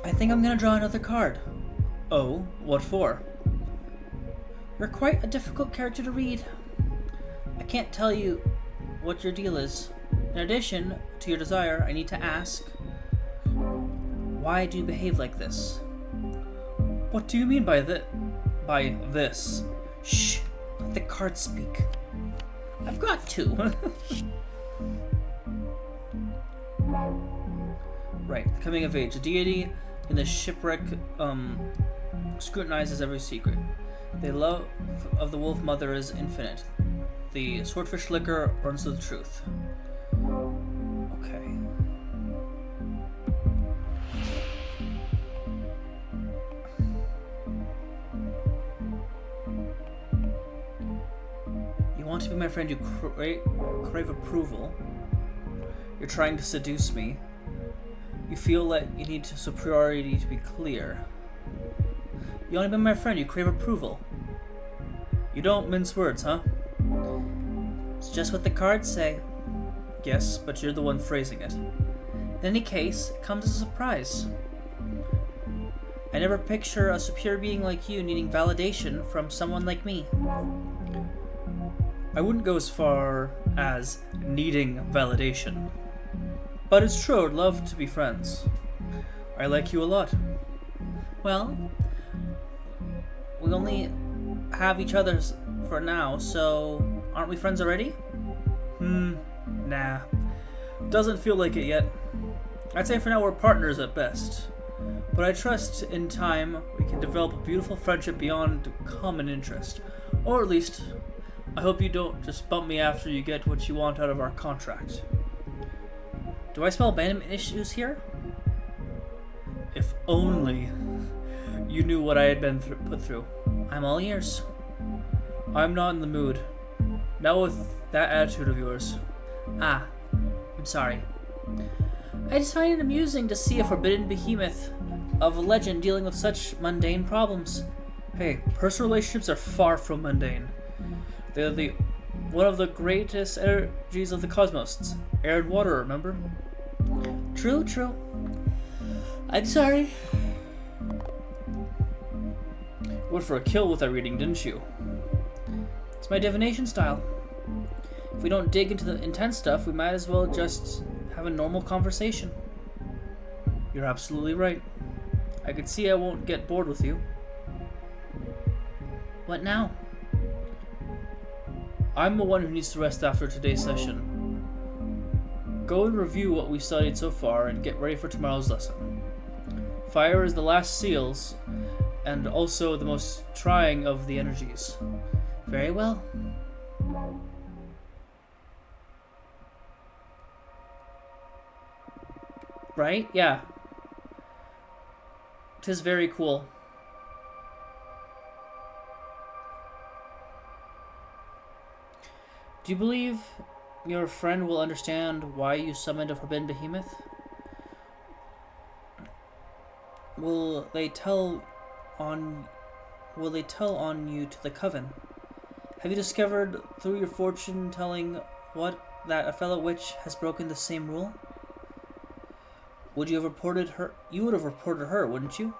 I think I'm gonna draw another card. Oh, what for? You're quite a difficult character to read. I can't tell you what your deal is. In addition to your desire, I need to ask, why do you behave like this? What do you mean by this? Shh, let the cards speak. I've got to. Right, the coming of age. The deity in the shipwreck scrutinizes every secret. The love of the wolf mother is infinite. The swordfish liquor runs to the truth. Okay. You want to be my friend, you crave approval. You're trying to seduce me. You feel that you need superiority to be clear. You want to be my friend, you crave approval. You don't mince words, huh? It's just what the cards say. Yes, but you're the one phrasing it. In any case, it comes as a surprise. I never picture a superior being like you needing validation from someone like me. I wouldn't go as far as needing validation. But it's true, I'd love to be friends. I like you a lot. Well, we only have each other's for now, so aren't we friends already? Nah, doesn't feel like it yet. I'd say for now we're partners at best. But I trust in time we can develop a beautiful friendship beyond common interest. Or at least, I hope you don't just bump me after you get what you want out of our contract. Do I smell abandonment issues here? If only you knew what I had been put through. I'm all ears. I'm not in the mood. Not with that attitude of yours. Ah, I'm sorry. I just find it amusing to see a forbidden behemoth of a legend dealing with such mundane problems. Hey, personal relationships are far from mundane. They're one of the greatest energies of the cosmos. Air and water, remember? True. I'm sorry. Went for a kill with that reading, didn't you? It's my divination style. If we don't dig into the intense stuff, we might as well just have a normal conversation. You're absolutely right. I can see I won't get bored with you. What now? I'm the one who needs to rest after today's session. Go and review what we studied so far and get ready for tomorrow's lesson. Fire is the last seals, and also the most trying of the energies. Very well. Right? Yeah. 'Tis very cool. Do you believe your friend will understand why you summoned a forbidden behemoth? Will they tell on you to the coven? Have you discovered through your fortune telling that a fellow witch has broken the same rule? Would you have reported her? You would have reported her, wouldn't you?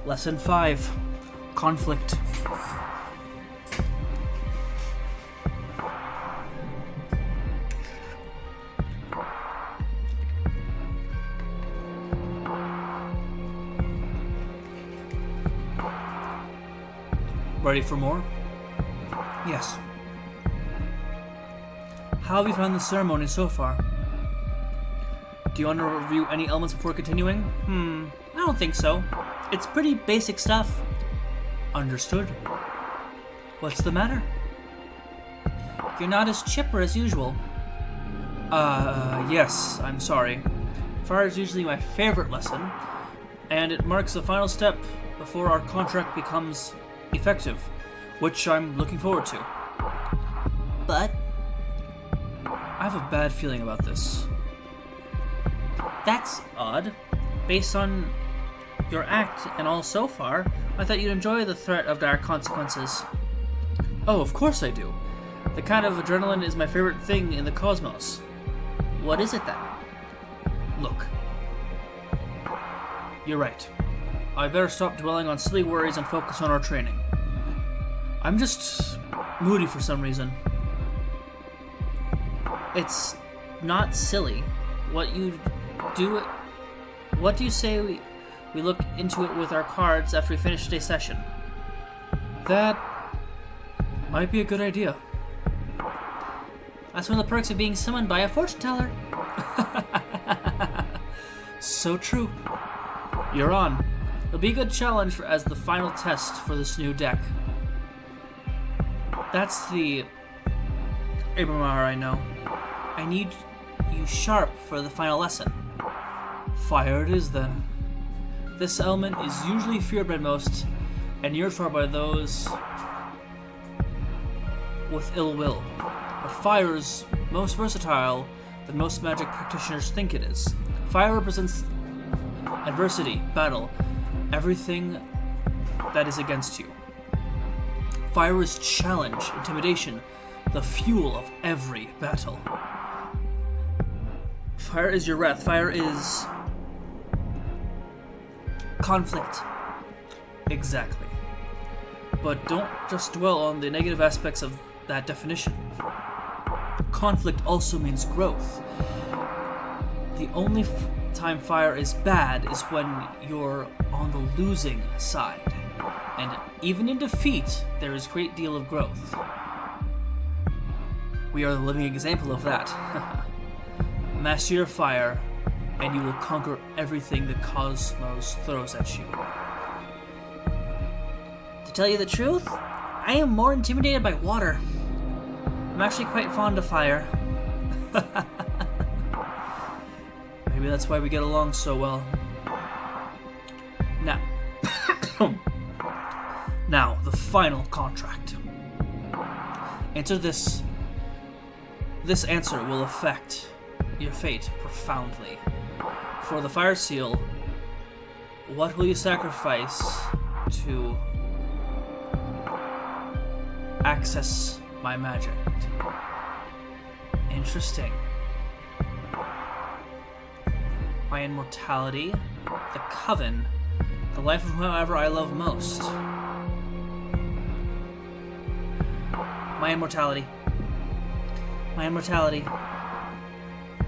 Lesson 5. Conflict. Ready for more? Yes. How have you found the ceremony so far? Do you want to review any elements before continuing? I don't think so. It's pretty basic stuff. Understood. What's the matter? You're not as chipper as usual. Yes, I'm sorry. Fire is usually my favorite lesson, and it marks the final step before our contract becomes effective, which I'm looking forward to. But I have a bad feeling about this. That's odd. Based on your act and all so far, I thought you'd enjoy the threat of dire consequences. Oh, of course I do. The kind of adrenaline is my favorite thing in the cosmos. What is it then? Look. You're right. I better stop dwelling on silly worries and focus on our training. I'm just moody for some reason. It's not silly. What do you say we look into it with our cards after we finish today's session? That might be a good idea. That's one of the perks of being summoned by a fortune teller. So true. You're on. It'll be a good challenge as the final test for this new deck. That's the Abramar I know. I need you sharp for the final lesson. Fire it is then. This element is usually feared by most, and neared far by those with ill will. But fire is most versatile than most magic practitioners think it is. Fire represents adversity, battle, everything that is against you. Fire is challenge, intimidation, the fuel of every battle. Fire is your wrath. Fire is conflict. Exactly. But don't just dwell on the negative aspects of that definition. Conflict also means growth. The only time fire is bad is when you're on the losing side. And even in defeat, there is a great deal of growth. We are the living example of that. Master your fire, and you will conquer everything the cosmos throws at you. To tell you the truth, I am more intimidated by water. I'm actually quite fond of fire. Maybe that's why we get along so well. Now, now the final contract. Answer this. This answer will affect your fate profoundly. For the fire seal, what will you sacrifice to access my magic? Interesting. My immortality, the coven, the life of whoever I love most. My immortality. My immortality.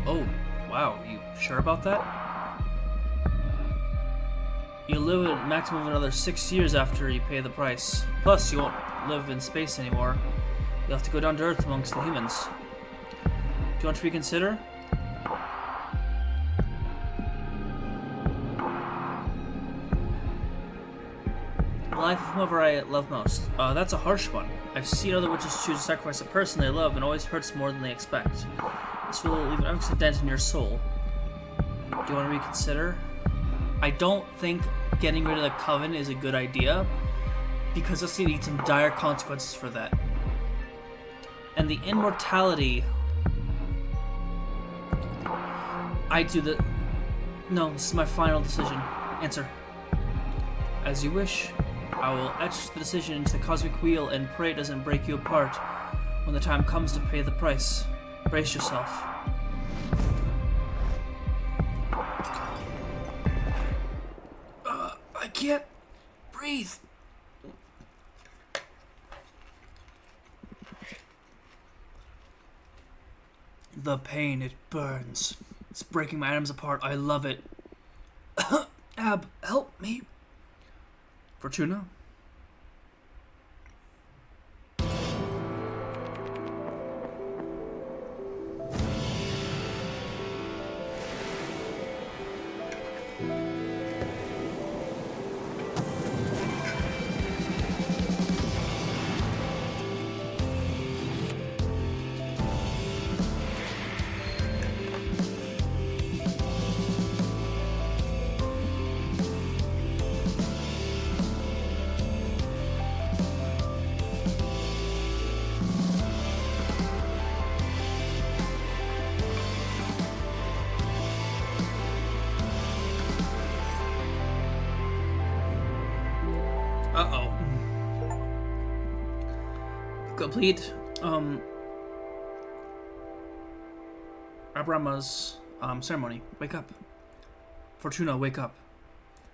Oh, wow, you sure about that? You'll live a maximum of another 6 years after you pay the price. Plus, you won't live in space anymore. You'll have to go down to Earth amongst the humans. Do you want to reconsider? The life of whoever I love most. That's a harsh one. I've seen other witches choose to sacrifice a person they love, and it always hurts more than they expect. This will leave an accident in your soul. Do you want to reconsider? I don't think getting rid of the coven is a good idea, because it's going to need some dire consequences for that. And the immortality... No, this is my final decision. Answer. As you wish. I will etch the decision into the cosmic wheel and pray it doesn't break you apart when the time comes to pay the price. Brace yourself. I can't breathe. The pain, it burns. It's breaking my atoms apart. I love it. Ab, help me. Fortuna? Uh-oh. Complete, Abrama's, ceremony. Wake up. Fortuna, wake up.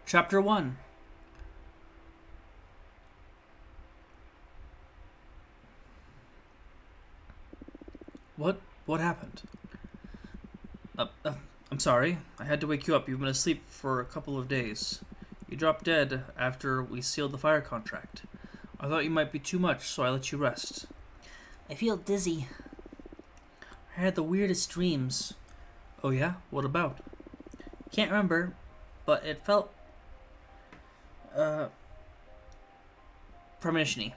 Chapter 1. What happened? I'm sorry. I had to wake you up. You've been asleep for a couple of days. You dropped dead after we sealed the fire contract. I thought you might be too much, so I let you rest. I feel dizzy. I had the weirdest dreams. Oh yeah? What about? Can't remember, but it felt... premonition-y.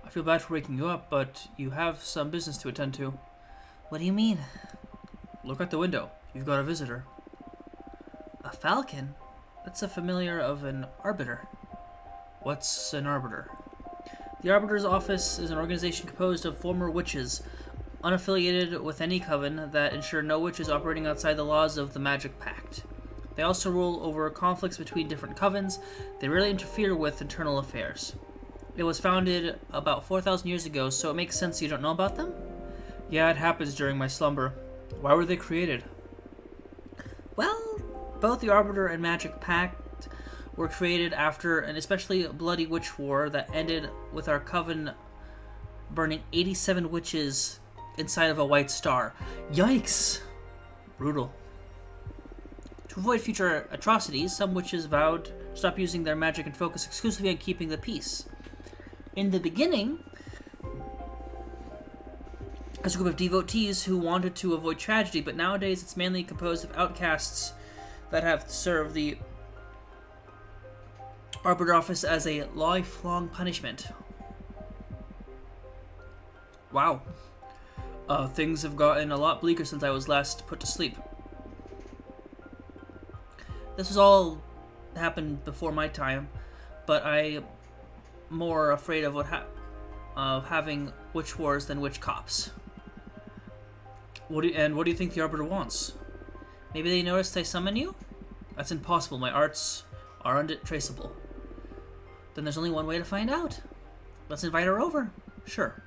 I feel bad for waking you up, but you have some business to attend to. What do you mean? Look out the window. You've got a visitor. A falcon? That's a familiar of an arbiter. What's an arbiter? The Arbiter's Office is an organization composed of former witches, unaffiliated with any coven, that ensure no witches operating outside the laws of the Magic Pact. They also rule over conflicts between different covens. They rarely interfere with internal affairs. It was founded about 4,000 years ago, so it makes sense you don't know about them? Yeah, it happens during my slumber. Why were they created? Well, both the Arbiter and Magic Pact were created after an especially bloody witch war that ended with our coven burning 87 witches inside of a white star. Yikes! Brutal. To avoid future atrocities, some witches vowed to stop using their magic and focus exclusively on keeping the peace. In the beginning, as a group of devotees who wanted to avoid tragedy, but nowadays it's mainly composed of outcasts that have served the Arbiter office as a lifelong punishment. Wow. Things have gotten a lot bleaker since I was last put to sleep. This was all happened before my time, but I'm more afraid of of having witch wars than witch cops. What do you think the Arbiter wants? Maybe they noticed I summon you? That's impossible. My arts are untraceable. Then there's only one way to find out. Let's invite her over. Sure.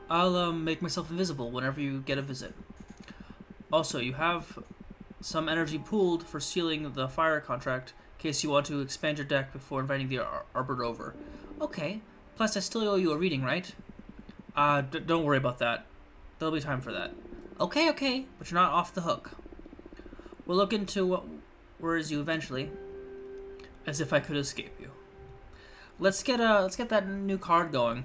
I'll make myself invisible whenever you get a visit. Also, you have some energy pooled for sealing the fire contract in case you want to expand your deck before inviting the Arbiter over. Okay. Plus, I still owe you a reading, right? Don't worry about that. There'll be time for that. Okay, but you're not off the hook. We'll look into what worries you eventually. As if I could escape you. Let's get that new card going.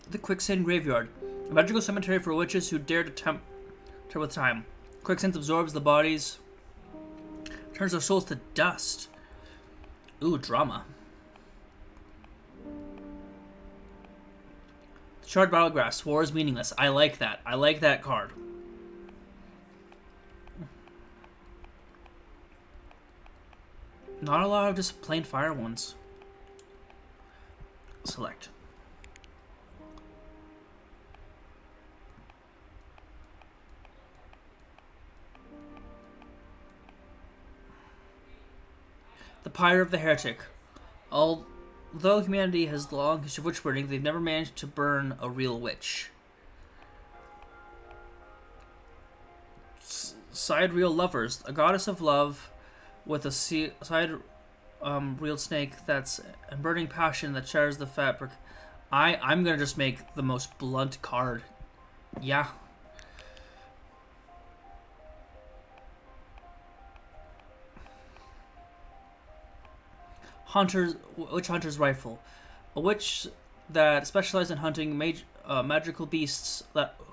The Quicksand Graveyard, a magical cemetery for witches who dare to tempt with time. Quicksand absorbs the bodies, turns their souls to dust. Ooh, drama. Shard Battlegrass, war is meaningless. I like that. I like that card. Not a lot of just plain fire ones. Select. The Pyre of the Heretic. Although humanity has the long history of witch burning, they've never managed to burn a real witch. Sidereal Lovers. A goddess of love with a side-real snake that's a burning passion that shatters the fabric. I'm gonna just make the most blunt card. Yeah. Witch Hunter's Rifle. A witch that specializes in hunting magical beasts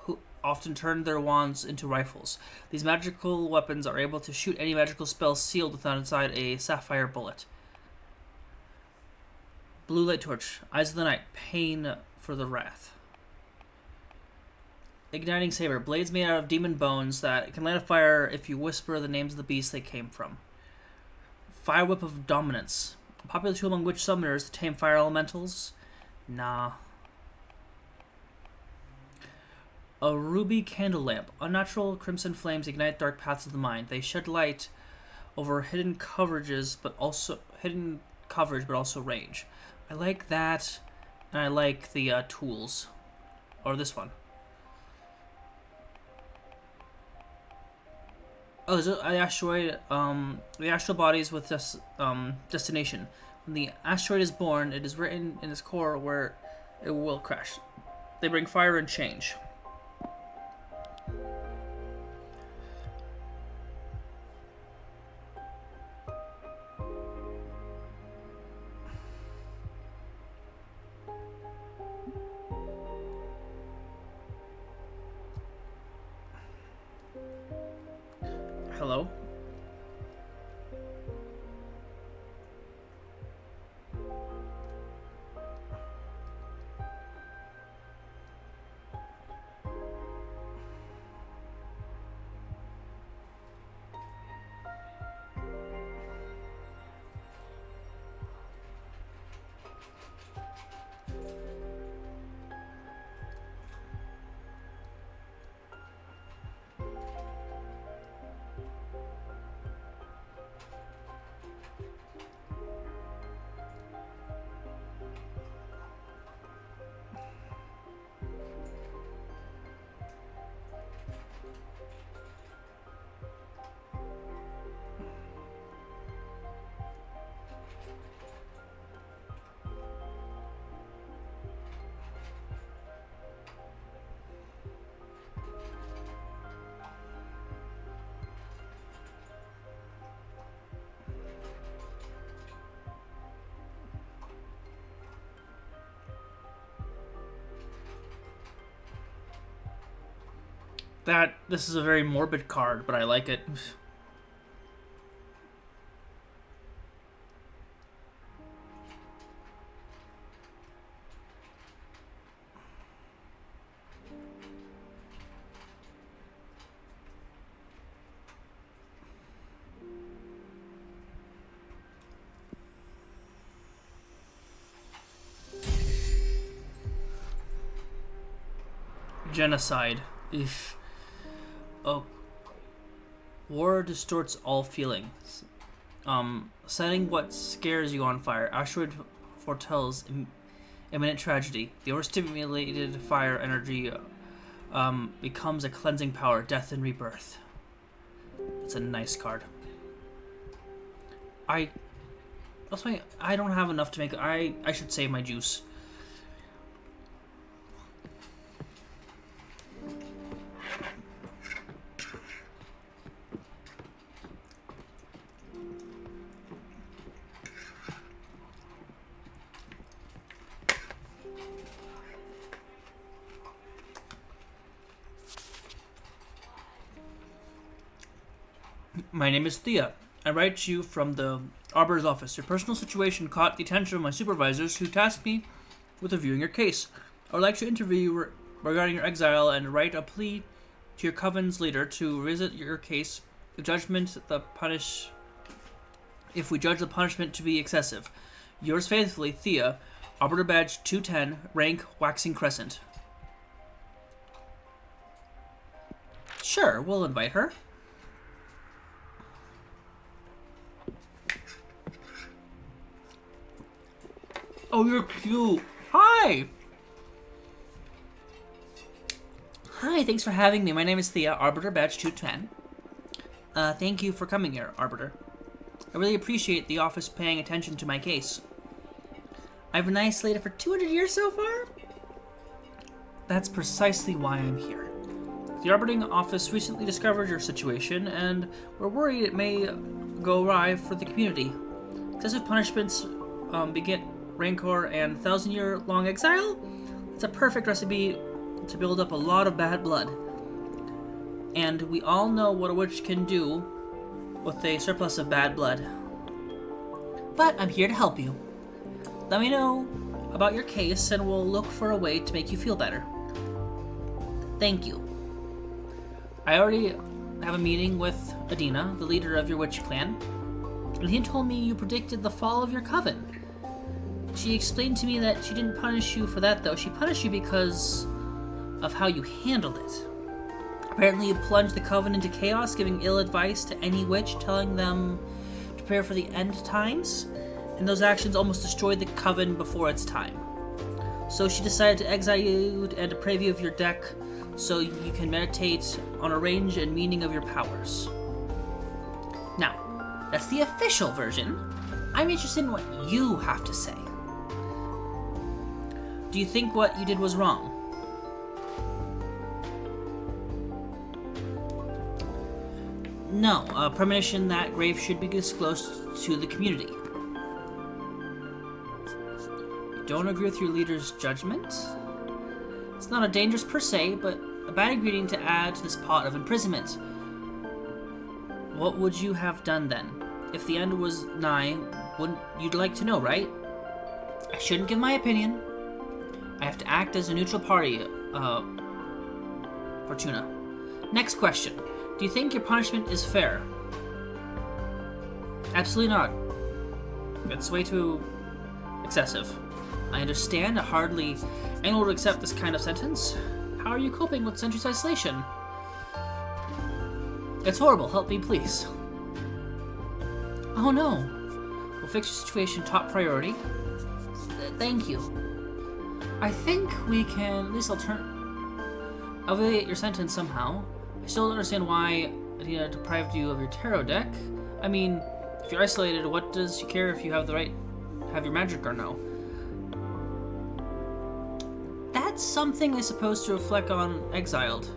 who often turn their wands into rifles. These magical weapons are able to shoot any magical spell sealed within inside a sapphire bullet. Blue Light Torch. Eyes of the Night. Pain for the Wrath. Igniting Saber. Blades made out of demon bones that can light a fire if you whisper the names of the beasts they came from. Fire Whip of Dominance. A popular tool among witch summoners to tame fire elementals. Nah. A ruby candle lamp. Unnatural crimson flames ignite dark paths of the mind. They shed light over hidden coverage, but also range. I like that, and I like the tools, or this one. Oh, there's an asteroid. The astral bodies with this destination. When the asteroid is born, it is written in its core where it will crash. They bring fire and change. Hello? This is a very morbid card, but I like it. Genocide. Oof. Oh. War distorts all feelings. Setting what scares you on fire. Asteroid foretells imminent tragedy. The overstimulated fire energy becomes a cleansing power. Death and rebirth. That's a nice card. I don't have enough to make. I should save my juice. My name is Thea. I write to you from the Arbiter's office. Your personal situation caught the attention of my supervisors, who tasked me with reviewing your case. I would like to interview you regarding your exile and write a plea to your coven's leader to revisit your case. If we judge the punishment to be excessive. Yours faithfully, Thea. Arbiter badge 210, rank Waxing Crescent. Sure, we'll invite her. Oh, you're cute. Hi! Hi, thanks for having me. My name is Thea, Arbiter Badge 210. Thank you for coming here, Arbiter. I really appreciate the office paying attention to my case. I've been isolated for 200 years so far? That's precisely why I'm here. The Arbitering office recently discovered your situation, and we're worried it may go awry for the community. Excessive punishments beget rancor and 1,000-year-long exile? It's a perfect recipe to build up a lot of bad blood. And we all know what a witch can do with a surplus of bad blood. But I'm here to help you. Let me know about your case and we'll look for a way to make you feel better. Thank you. I already have a meeting with Adina, the leader of your witch clan, and he told me you predicted the fall of your coven. She explained to me that she didn't punish you for that, though. She punished you because of how you handled it. Apparently, you plunged the coven into chaos, giving ill advice to any witch, telling them to prepare for the end times, and those actions almost destroyed the coven before its time. So she decided to exile you and deprive you of your deck so you can meditate on a range and meaning of your powers. Now, that's the official version. I'm interested in what you have to say. Do you think what you did was wrong? No, a premonition that grave should be disclosed to the community. You don't agree with your leader's judgment? It's not a dangerous per se, but a bad ingredient to add to this pot of imprisonment. What would you have done then? If the end was nigh, wouldn't you'd like to know, right? I shouldn't give my opinion. I have to act as a neutral party, Fortuna. Next question. Do you think your punishment is fair? Absolutely not. It's way too excessive. I understand. Hardly anyone would accept this kind of sentence. How are you coping with Sentry's isolation? It's horrible. Help me, please. Oh no. We'll fix your situation top priority. Thank you. I think we can at least alleviate your sentence somehow. I still don't understand why Adina deprived you of your tarot deck. I mean, if you're isolated, what does she care if you have the right have your magic or no? That's something I suppose to reflect on exiled.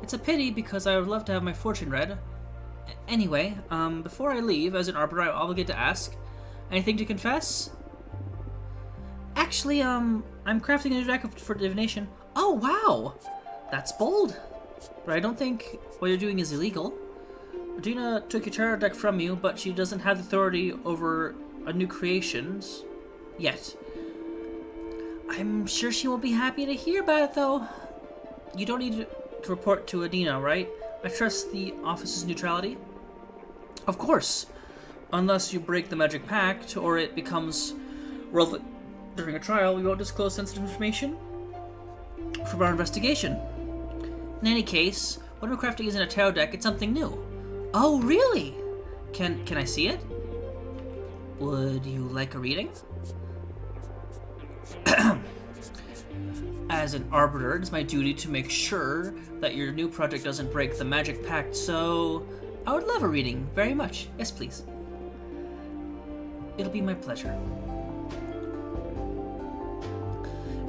It's a pity because I would love to have my fortune read. Anyway, before I leave, as an arbiter, I'm obligated to ask, anything to confess? Actually, I'm crafting a new deck for divination. Oh, wow! That's bold. but I don't think what you're doing is illegal. Adina took your tarot deck from you, but she doesn't have the authority over a new creations yet. I'm sure she won't be happy to hear about it, though. You don't need to report to Adina, right? I trust the office's neutrality. Of course, unless you break the magic pact or it becomes relevant during a trial, we won't disclose sensitive information from our investigation. In any case, what we're crafting isn't a tarot deck, it's something new. Oh, really? Can I see it? Would you like a reading? As an arbiter, it is my duty to make sure that your new project doesn't break the magic pact, so I would love a reading very much. Yes, please. It'll be my pleasure.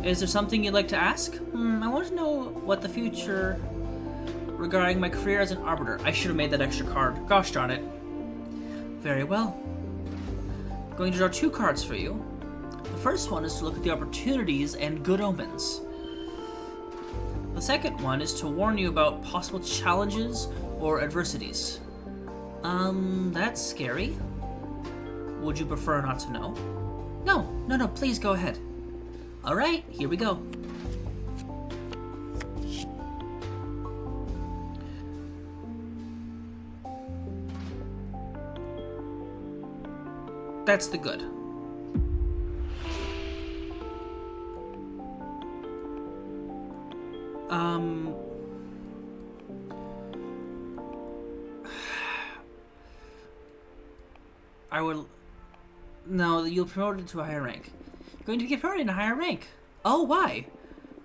Is there something you'd like to ask? I want to know what the future regarding my career as an arbiter. I should have made that extra card. Gosh darn it. Very well. I'm going to draw 2 cards for you. The first one is to look at the opportunities and good omens. The second one is to warn you about possible challenges or adversities. That's scary. Would you prefer not to know? No, please go ahead. Alright, here we go. That's the good. I would... No, you'll be promoted to a higher rank. You're going to get promoted in a higher rank. Oh, why?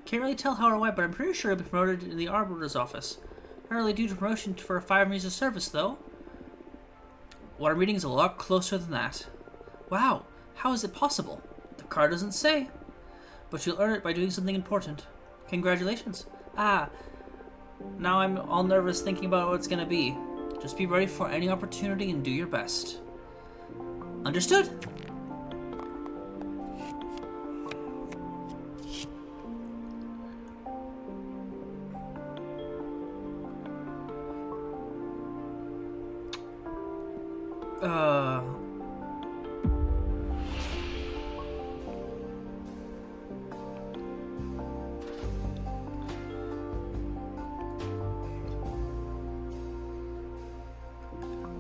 Can't really tell how or why, but I'm pretty sure you'll be promoted in the Arbiter's office. Not really due to promotion for 5 years of service, though. What I'm reading is a lot closer than that. Wow, how is it possible? The card doesn't say. But you'll earn it by doing something important. Congratulations. Now I'm all nervous thinking about what it's gonna be. Just be ready for any opportunity and do your best. Understood?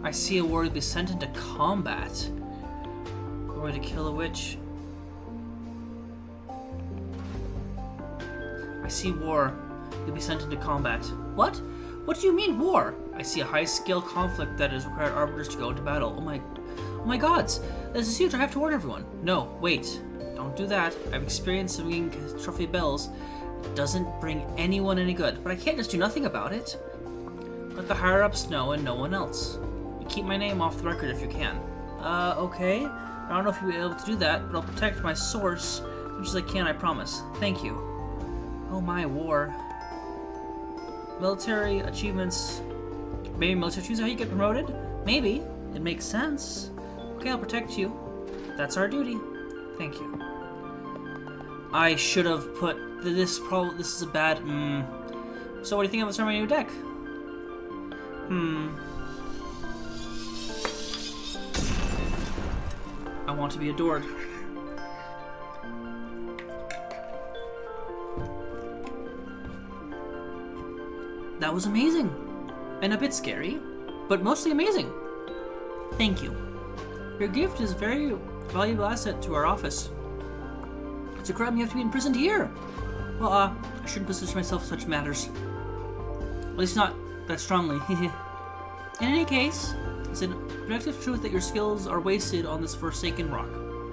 I see a warrior be sent into combat. A way to kill a witch. I see war. You'll be sent into combat. What? What do you mean, war? I see a high-scale conflict that has required arbiters to go into battle. Oh my gods! This is huge, I have to warn everyone. No, wait. Don't do that. I've experienced swinging trophy bells. It doesn't bring anyone any good. But I can't just do nothing about it. Let the higher-ups know and no one else. You keep my name off the record if you can. Okay. I don't know if you'll be able to do that, but I'll protect my source as much as I can, I promise. Thank you. Oh my, war. Military achievements. Maybe military achievements are how you get promoted? Maybe. It makes sense. Okay, I'll protect you. That's our duty. Thank you. I should have put this is a bad So what do you think of starting my new deck? I want to be adored. That was amazing. And a bit scary, but mostly amazing. Thank you. Your gift is a very valuable asset to our office. It's a crime you have to be imprisoned here. Well, I shouldn't position myself in such matters. At least not that strongly. In any case, it's an objective truth that your skills are wasted on this forsaken rock.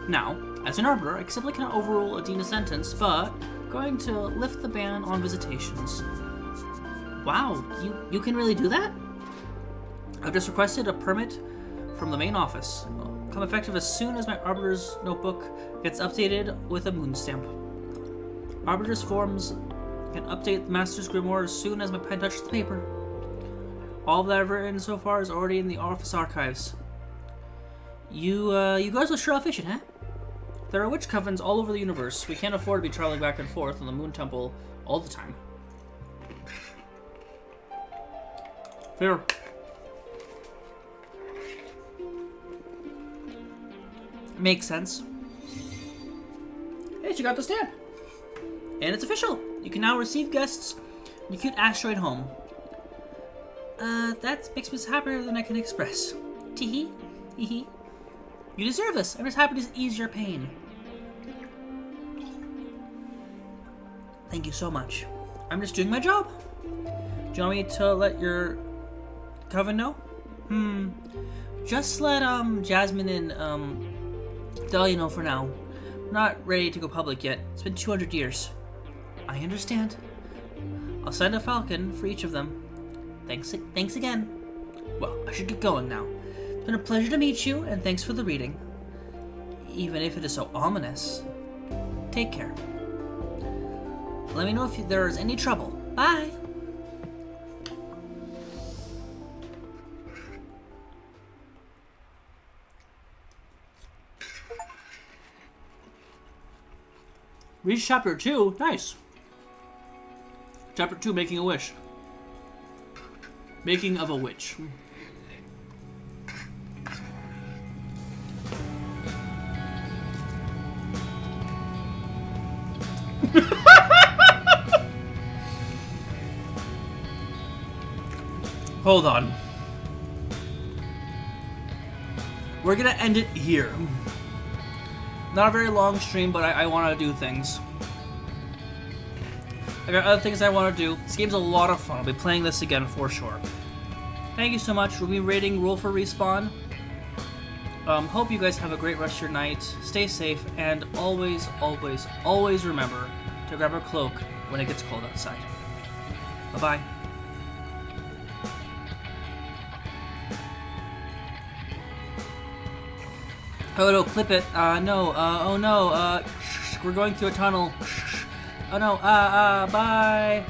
Now, as an arbiter, I simply cannot overrule Adina's sentence, but I'm going to lift the ban on visitations. Wow, you can really do that? I've just requested a permit from the main office. It'll become effective as soon as my Arbiter's notebook gets updated with a moon stamp. Arbiter's forms can update the Master's Grimoire as soon as my pen touches the paper. All that I've written so far is already in the office archives. You guys are sure efficient, huh? There are witch covens all over the universe. We can't afford to be traveling back and forth on the Moon Temple all the time. Here. Makes sense. Hey, she got the stamp. And it's official. You can now receive guests in the cute asteroid home. That makes me happier than I can express. Teehee. Heehee. You deserve this. I'm just happy to ease your pain. Thank you so much. I'm just doing my job. Do you want me to let your coven know? Just let Jasmine and Dahlia know for now. We're not ready to go public yet. It's been 200 years. I understand. I'll send a falcon for each of them. Thanks again. Well, I should get going now. It's been a pleasure to meet you, and thanks for the reading. Even if it is so ominous. Take care. Let me know if there is any trouble. Bye! Reach chapter 2? Nice. Chapter 2, Making a Wish. Making of a Witch. Hold on. We're gonna end it here. Not a very long stream, but I want to do things. I got other things I want to do. This game's a lot of fun. I'll be playing this again for sure. Thank you so much. We'll be rating Roll for Respawn. Hope you guys have a great rest of your night. Stay safe, and always, always, always remember to grab a cloak when it gets cold outside. Bye-bye. Oh no, clip it. No, oh no, we're going through a tunnel. Oh no, bye.